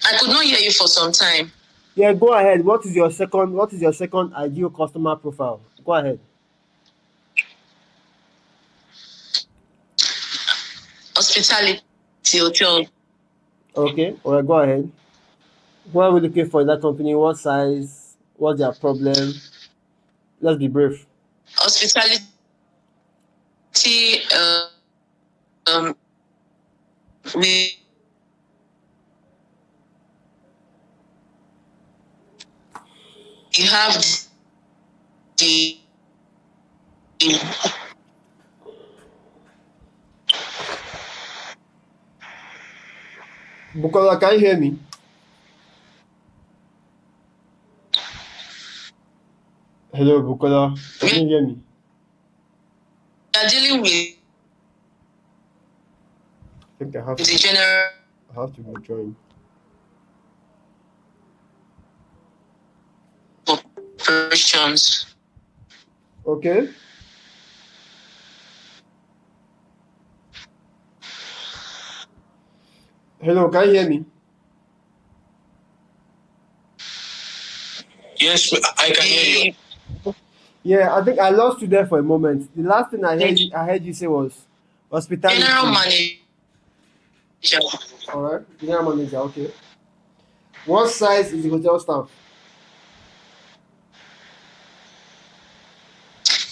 I could not hear you for some time. Yeah. Go ahead. What is your second ideal customer profile? Go ahead. Hospitality hotel. Okay. All right. Go ahead. What are we looking for in that company? What size? What's their problem? Let's be brief. Hospitality. Um, we have the Bukola, can you hear me? Hello, Bukola. Can you hear me? we are dealing with I think I have the general to rejoin. operations. Okay. Hello, can you hear me? Yes, I can hear you. Yeah, I think I lost you there for a moment. The last thing I heard you say was hospitality. General manager. All right, general manager. Okay. What size is the hotel staff?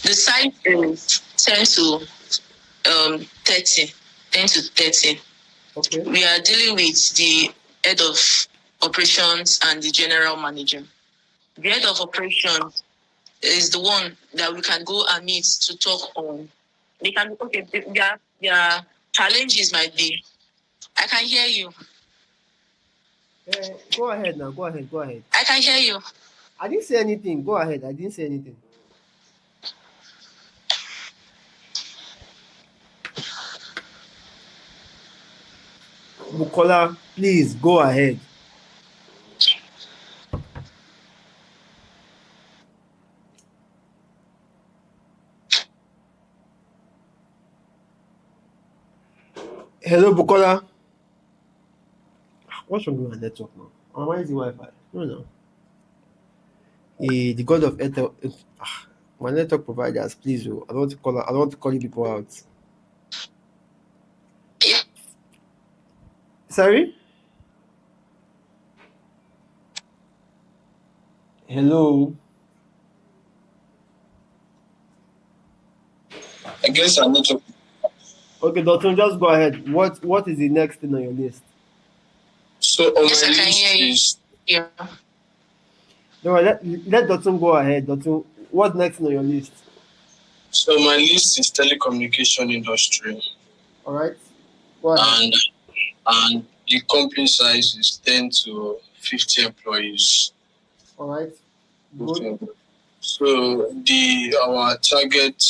The size is 10 to 30. 10 to 30. Okay. We are dealing with the head of operations and the general manager. The head of operations is the one that we can go and meet to talk on. They can their challenges might be. I can hear you. Go ahead now. Go ahead. I can hear you. I didn't say anything. Go ahead. I didn't say anything. Bukola, please go ahead. Hello, Bukola. What's wrong with my network now? Am I using Wi-Fi? No. The god of Airtel. My network providers, please. Oh, I don't want to call. I don't want to call you people out. Yeah. Sorry. Hello. I guess I'm not. Okay, Doctor, just go ahead. What is the next thing on your list? So on Yes, my I can list hear you. is Yeah. No, let Doctor go ahead. Doctor, what's next on your list? so my list is telecommunication industry, All right. Go ahead. and the company size is 10 to 50 employees. All right. Good. Okay. So the our target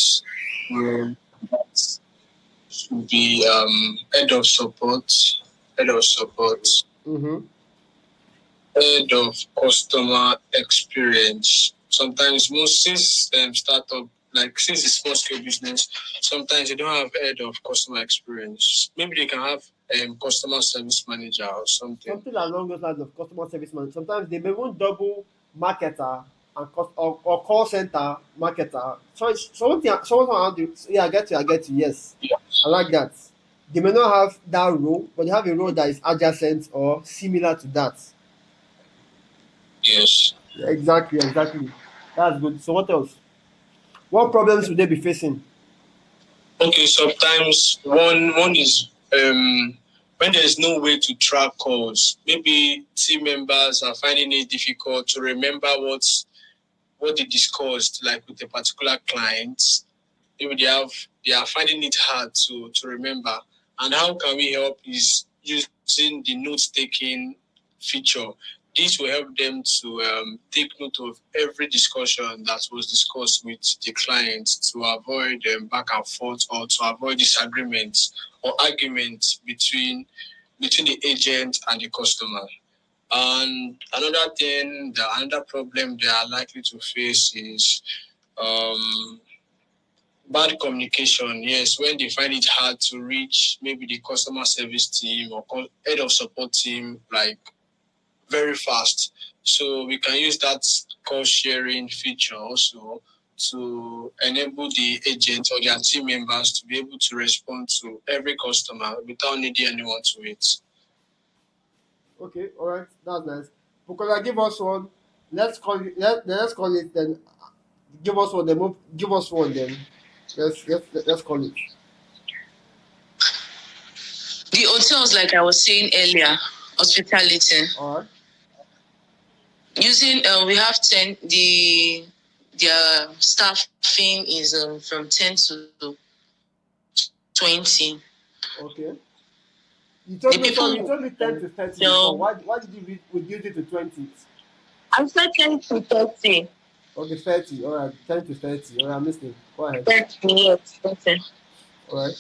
will should be head of support, head of support, Mm-hmm. head of customer experience. Sometimes most since startup, like since it's small scale business, sometimes they don't have head of customer experience. Maybe they can have customer service manager or something. Something along those lines of customer service man. Sometimes they may even double marketer and or call center marketer. So it's someone. Yeah, I get you. Yes, Yeah. I like that. They may not have that role, but they have a role that is adjacent or similar to that. Yes. Yeah, exactly, exactly. That's good. So what else? What problems would they be facing? Okay. Sometimes one is when there's no way to track calls. Maybe team members are finding it difficult to remember what they discussed, like with a particular client. Maybe they are finding it hard to remember. And how can we help is using the note taking feature. This will help them to take note of every discussion that was discussed with the client to avoid back and forth or to avoid disagreements or arguments between the agent and the customer. And another problem they are likely to face is um, bad communication. Yes, when they find it hard to reach maybe the customer service team or head of support team, like very fast. So we can use that call sharing feature also to enable the agent or their team members to be able to respond to every customer without needing anyone to wait. Okay, all right, that's nice. Because I give us one. Let's call it. Let's call it then. Give us one. Then give us one. Then let's call it. The hotels, like I was saying earlier, hospitality. All right. Using we have 10 their staffing is from 10 to 20. Okay. You The told me people sorry. You told me 10 to 30 before. so Why did you reduce it to 20? I said 10 to 30. Okay, 30. All right, 10 to 30. All right, I'm listening. Go ahead. 30, yes, 30. All right.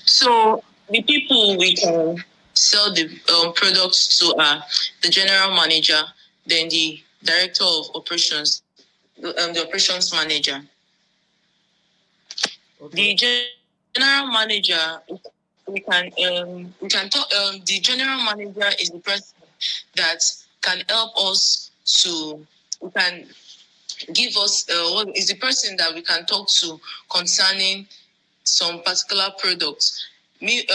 So the people we can sell the products to are the general manager, then the director of operations, the operations manager. Okay. The general manager, we can talk. The general manager is the person that can help us to. We can give us what is the person that we can talk to concerning some particular products. Me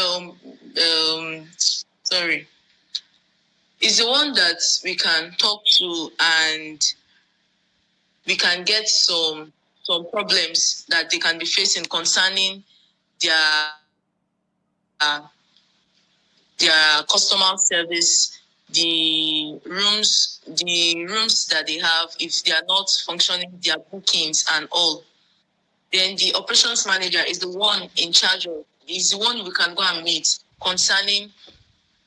sorry, is the one that we can talk to and we can get some problems that they can be facing concerning their their customer service, the rooms that they have, if they are not functioning, their bookings and all. Then the operations manager is the one in charge of, is the one we can go and meet concerning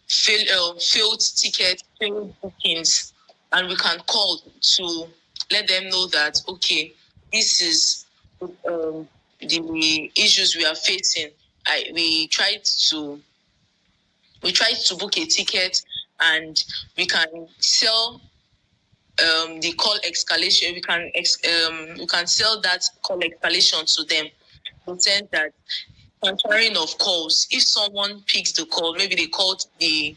failed tickets, failed bookings, and we can call to let them know that okay, this is the issues we are facing. We tried to book a ticket and we can sell the call escalation. We can sell that call escalation to them in the sense that transferring of calls. If someone picks the call, maybe they called the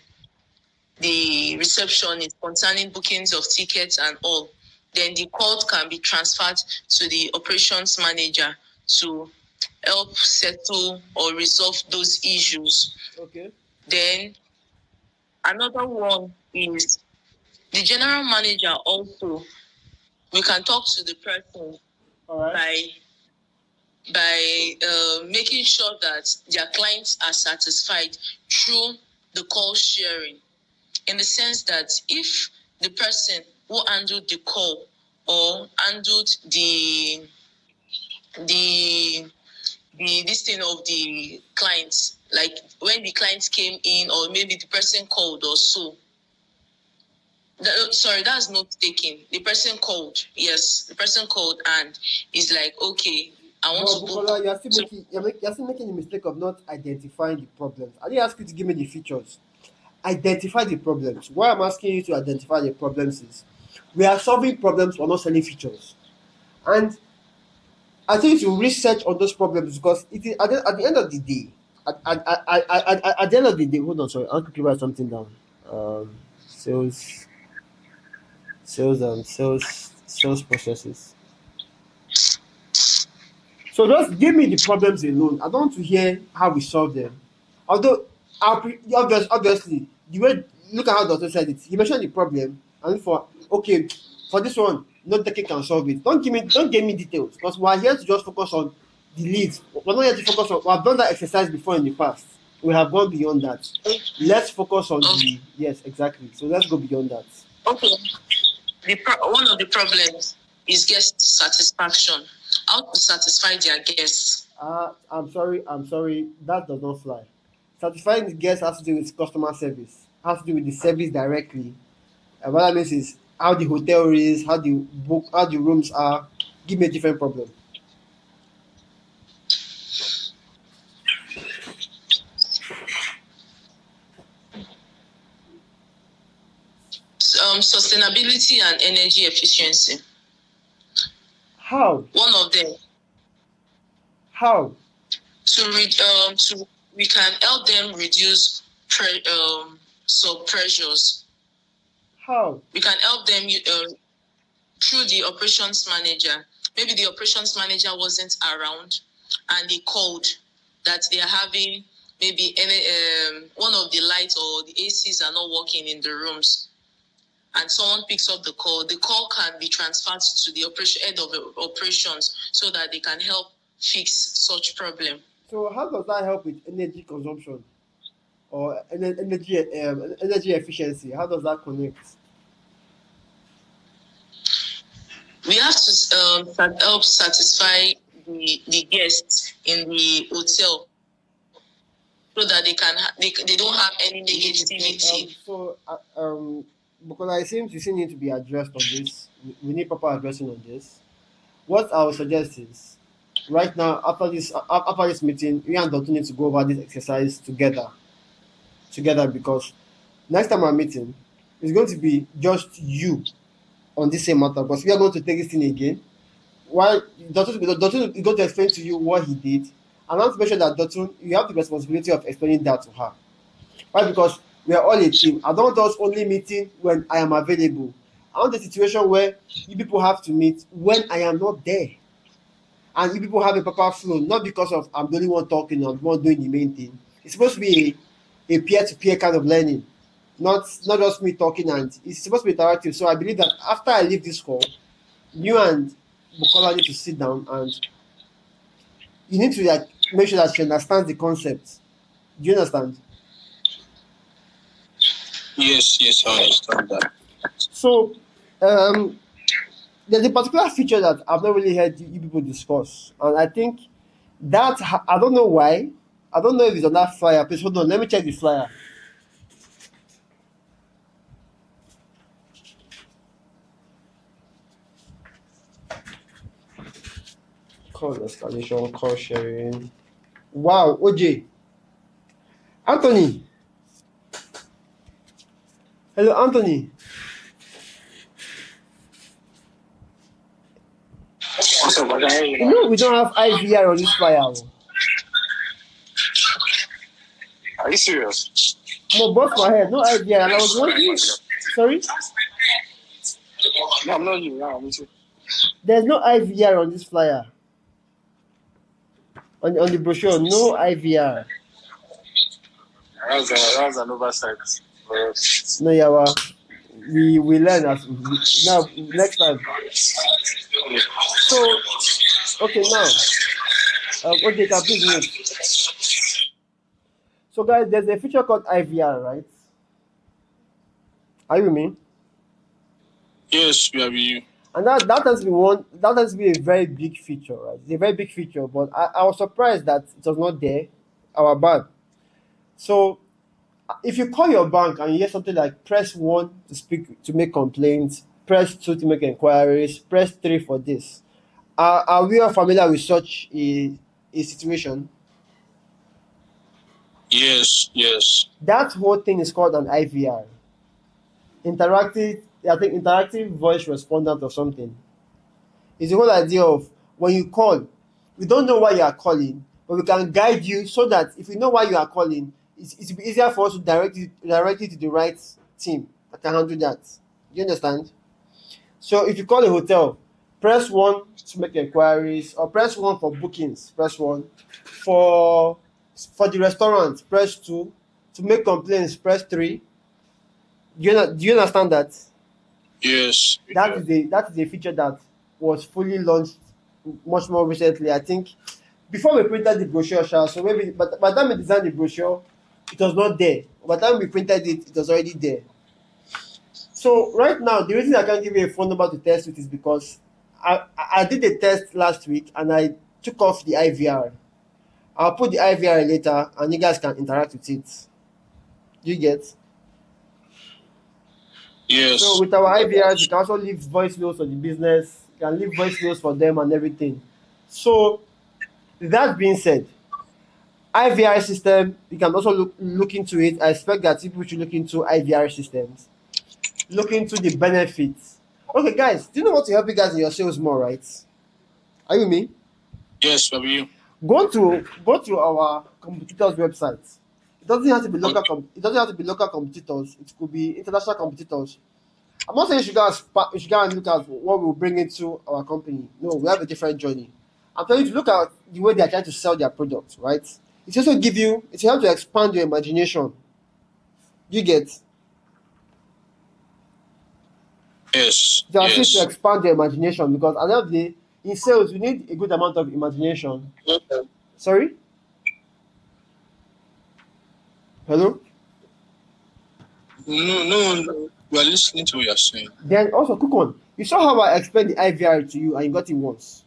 receptionist concerning bookings of tickets and all, then the call can be transferred to the operations manager to help settle or resolve those issues. Okay. Then another one is the general manager also. We can talk to the person All right. by making sure that their clients are satisfied through the call sharing, in the sense that if the person who handled the call or handled the this thing of the clients, like when the clients came in or maybe the person called or so. Sorry, that's not taken. The person called. Yes, the person called and is like, okay, I want to book. Bukola, you're still making the mistake of not identifying the problems. I didn't ask you to give me the features. Identify the problems. Why I'm asking you to identify the problems is we are solving problems, we're not selling features. And I think you research on those problems because it is at the end of the day, at the end of the day, hold on, sorry, I'll quickly write something down. Sales, sales processes. So just give me the problems alone. I don't want to hear how we solve them. Although, obviously, the way look at how Doctor said it. He mentioned the problem, and for okay, for this one, not taking can solve it. Don't give me details because we are here to just focus on the leads. We're not here to focus on. We have done that exercise before in the past. We have gone beyond that. Let's focus on the yes, exactly. So let's go beyond that. Okay. One of the problems is guest satisfaction. How to satisfy their guests. I'm sorry. That does not fly. Satisfying the guest has to do with customer service. Has to do with the service directly. And what that means is how the hotel is, how the book, how the rooms are. Give me a different problem. Sustainability and energy efficiency. How? One of them. How? To we can help them reduce sub pressures. How? We can help them through the operations manager. Maybe the operations manager wasn't around, and they called that they are having maybe one of the lights or the ACs are not working in the rooms, and someone picks up the call can be transferred to the head of the operations so that they can help fix such problem. So how does that help with energy consumption or energy efficiency? How does that connect? We have to help satisfy the guests in the hotel so that they don't have any negativity. Because I seem to still need to be addressed on this. We need proper addressing on this. What I would suggest is, right now after this meeting, we and Dr. need to go over this exercise together because next time we're meeting, it's going to be just you on this same matter because we are going to take this thing again. While Dr. is going to explain to you what he did, and I want to make sure that Dr. you have the responsibility of explaining that to her. Why? Because we are all a team. I don't want us only meeting when I am available. I want a situation where you people have to meet when I am not there. And you people have a proper flow, not because of I'm the only one talking or the one doing the main thing. It's supposed to be a peer-to-peer kind of learning, not just me talking, and it's supposed to be interactive. So I believe that after I leave this call, you and Bukola need to sit down and you need to like make sure that she understands the concept. Do you understand? Yes, I understand that. So there's a particular feature that I've not really heard you people discuss, and I think that I don't know why. I don't know if it's on that flyer. Please hold on. Let me check the flyer. Call escalation, call sharing. Wow, OJ. Anthony. Hello, Anthony. You know we don't have IVR on this flyer. Are you serious? No, bust my head. No IVR. And I was wondering. Sorry? No, I'm not you. I'm with you. There's no IVR on this flyer. On the brochure, no IVR. That's an oversight. No, Yawa. We learn as now next time. So okay now. Okay, can please mute. So guys, there's a feature called IVR, right? Are you with me? Yes, we are with you. And that has been that has been a very big feature, right? It's a very big feature, but I was surprised that it was not there. Our bad. So if you call your bank and you hear something like press one to speak to make complaints, press two to make inquiries, press three for this. Are we all familiar with such a situation? Yes, yes. That whole thing is called an IVR. Interactive, I think interactive voice respondent or something. It's the whole idea of when you call, we don't know why you are calling, but we can guide you so that if we know why you are calling, it's easier for us to direct you to the right team that can handle that. Do you understand? So if you call a hotel, press one to make inquiries, or press one for bookings, press one. For the restaurant, press two. To make complaints, press three. Do you understand that? Yes. That is a feature that was fully launched much more recently. I think before we printed the brochure, so maybe but by the time we designed the brochure, it was not there. By the time we printed it, it was already there. So right now, the reason I can't give you a phone number to test with is because I did a test last week and I took off the IVR. I'll put the IVR later and you guys can interact with it. You get? Yes. So with our IVRs, you can also leave voicemails for the business. You can leave voicemails for them and everything. So that being said, IVR system, you can also look into it. I expect that people should look into IVR systems. Look into the benefits. Okay, guys, do you know what to help you guys in your sales more, right? Are you with me? Yes, we are with you. Go to our competitors' websites. It doesn't have to be local. It doesn't have to be local competitors. It could be international competitors. I'm not saying you should go and look at what we'll bring into our company. No, we have a different journey. I'm telling you to look at the way they're trying to sell their products, right? It also it helps to expand your imagination. You get Yes. to assist to Yes. expand your imagination because at the end of the day, in sales, you need a good amount of imagination. Sorry? Hello? No. We are listening to what you're saying. Then also, quick one. You saw how I explained the IVR to you and you got it once.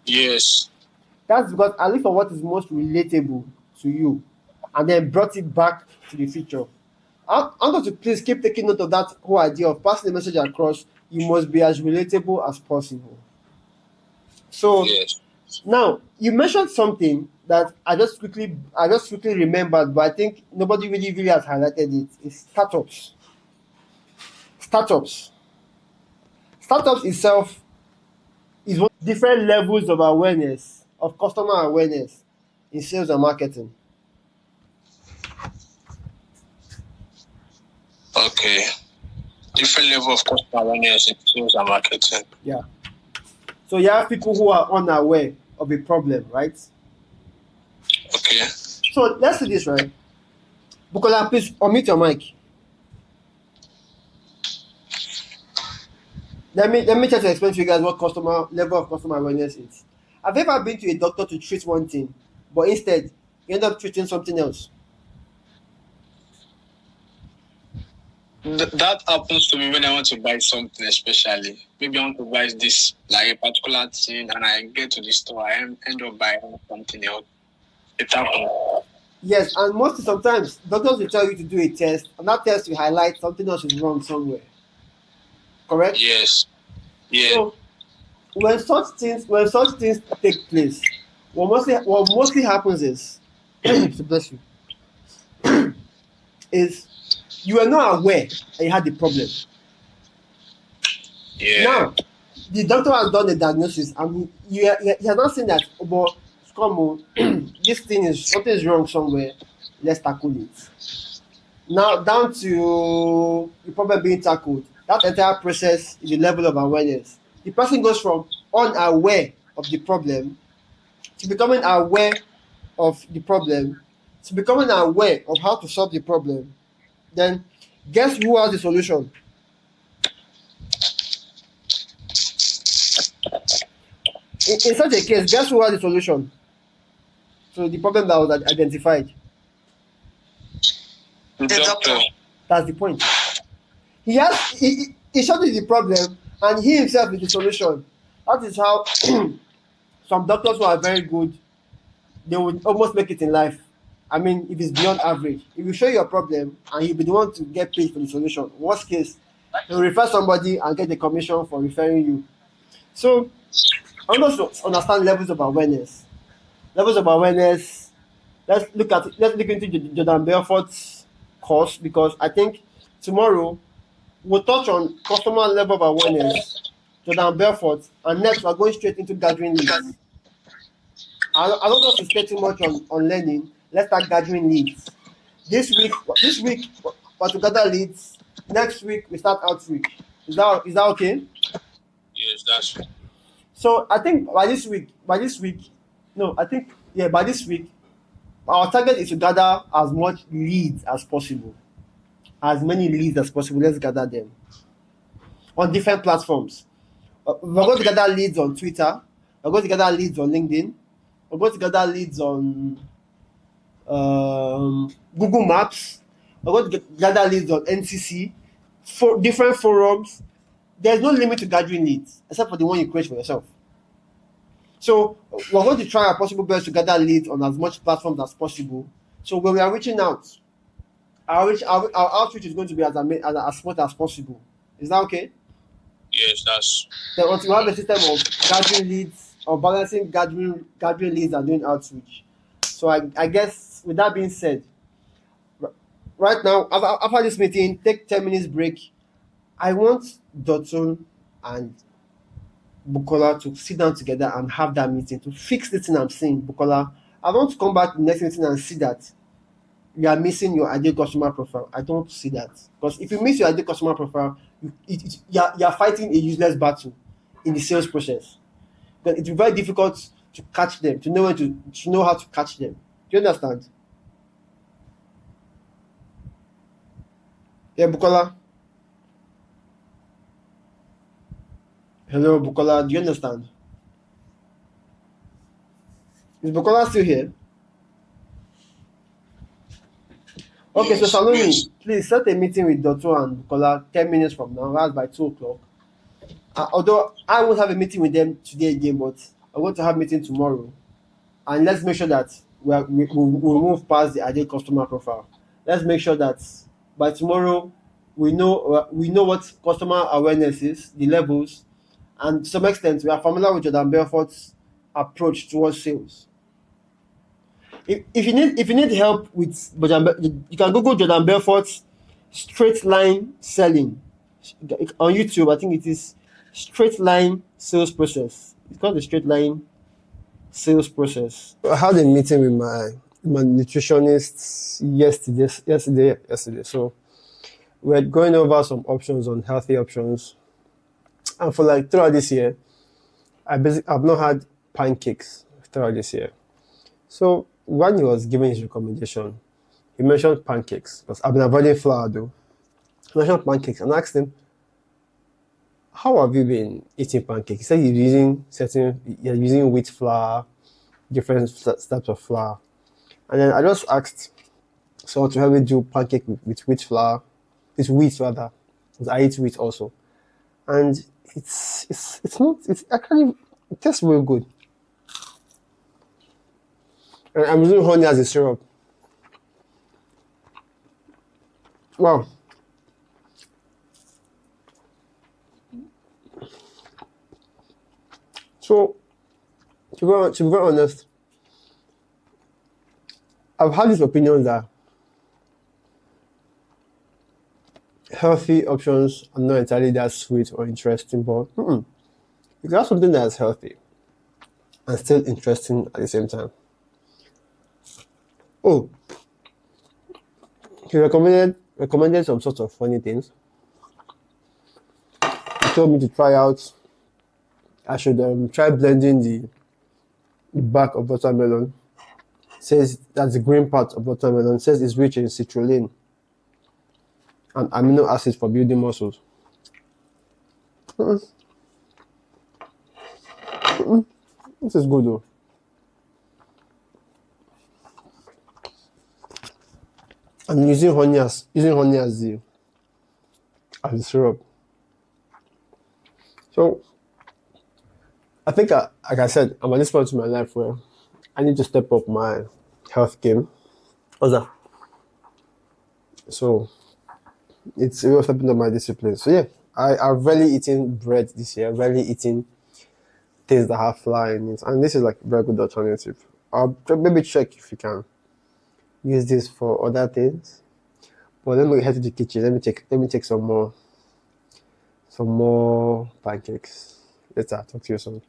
Yes. That's because I look for what is most relatable to you and then brought it back to the future. I'm going to please keep taking note of that whole idea of passing the message across. You must be as relatable as possible. So Yes. now you mentioned something that I just quickly remembered, but I think nobody really has highlighted it. It's startups. Startups. Startups itself is one different levels of awareness, of customer awareness in sales and marketing. Okay. Different level of customer awareness in sales and marketing. Yeah. So you have people who are unaware of a problem, right? Okay. So let's do this, right? Bukola, please unmute your mic. Let me try to explain to you guys what level of customer awareness is. Have you ever been to a doctor to treat one thing, but instead you end up treating something else? That happens to me when I want to buy something, especially. Maybe I want to buy this, like a particular thing, and I get to the store, I end up buying something else. It happens. Yes, and most sometimes doctors will tell you to do a test, and that test will highlight something else is wrong somewhere. Correct? Yes. Yeah. So when such things take place, what mostly happens is to bless you is you are not aware that you had the problem. Yeah. Now the doctor has done the diagnosis and he has not seen that but come on, this thing is something is wrong somewhere. Let's tackle it. Now down to the problem being tackled. That entire process is the level of awareness. The person goes from unaware of the problem to becoming aware of the problem to becoming aware of how to solve the problem. Then, guess who has the solution? In such a case, guess who has the solution to the problem that was identified? The doctor. That's the point. He showed you the problem and he himself is the solution. That is how some doctors who are very good, they would almost make it in life. I mean, if it's beyond average. If you show your problem and he'll be the one to get paid for the solution, worst case, he'll refer somebody and get the commission for referring you. So I want us to understand levels of awareness. Levels of awareness. Let's look into Jordan Belfort's course, because I think tomorrow we'll touch on customer level of awareness, Jordan Belfort, and next we're going straight into gathering leads. I don't want to stay too much on learning. Let's start gathering leads. This week we're to gather leads. Next week we start outreach. Is that okay? Yes, that's right. So I think by this week, by this week, our target is to gather as much leads as possible. As many leads as possible. Let's gather them on different platforms. We're going to gather leads on Twitter. We're going to gather leads on LinkedIn. We're going to gather leads on Google Maps. We're going to gather leads on NCC, for different forums. There's no limit to gathering leads except for the one you create for yourself. So we're going to try our possible best to gather leads on as much platforms as possible. So when we are reaching out, our outreach is going to be as smooth as possible. Is that okay? Yes, that's. Then until we have a system of gathering leads or balancing gathering leads and doing outreach. So I guess with that being said, right now after this meeting, take 10 minutes break. I want Dotun and Bukola to sit down together and have that meeting to fix the thing I'm saying. Bukola, I want to come back to the next meeting and see that you are missing your ideal customer profile. I don't want to see that, because if you miss your ideal customer profile, you are fighting a useless battle in the sales process. But it's very difficult to catch them, to know how to catch them. Do you understand? Yeah, Bukola. Hello, Bukola. Do you understand? Is Bukola still here? Okay, Yes, so Salome, yes. please set a meeting with Dotun and Bukola 10 minutes from now. That's by 2 o'clock. Although I won't have a meeting with them today again, but I'm going to have a meeting tomorrow. And let's make sure that we'll move past the ideal customer profile. Let's make sure that by tomorrow we know what customer awareness is, the levels, and to some extent we are familiar with Jordan Belfort's approach towards sales. If you need help with you can Google Jordan Belfort's straight line selling on YouTube. I think it is straight line sales process. It's called the straight line sales process. I had a meeting with my nutritionist yesterday. So we're going over some options on healthy options. And for like throughout this year, I've not had pancakes throughout this year. So when he was giving his recommendation, he mentioned pancakes, because I've been avoiding flour though. He mentioned pancakes and I asked him, how have you been eating pancakes? He said you're using wheat flour, different types of flour. And then I just asked someone to help me do pancake with wheat flour. It's wheat rather, because I eat wheat also. And it tastes real good. And I'm using honey as a syrup. Wow. So, to be very honest, I've had this opinion that healthy options are not entirely that sweet or interesting, but you can have something that's healthy and still interesting at the same time. Oh, he recommended some sort of funny things. told me to try out. I should try blending the back of watermelon. Says that's the green part of watermelon. Says it's rich in citrulline and amino acids for building muscles. This is good though. I'm using honey as the syrup. So I think, like I said, I'm at this point in my life where I need to step up my health game. What's that? So it's really stepping up my discipline. So yeah, I've rarely eaten bread this year. Rarely eating things that have flour in it, and this is like a very good alternative. I'll maybe check if you can use this for other things. But let me head to the kitchen. Let me take some more pancakes. Later, talk to you soon.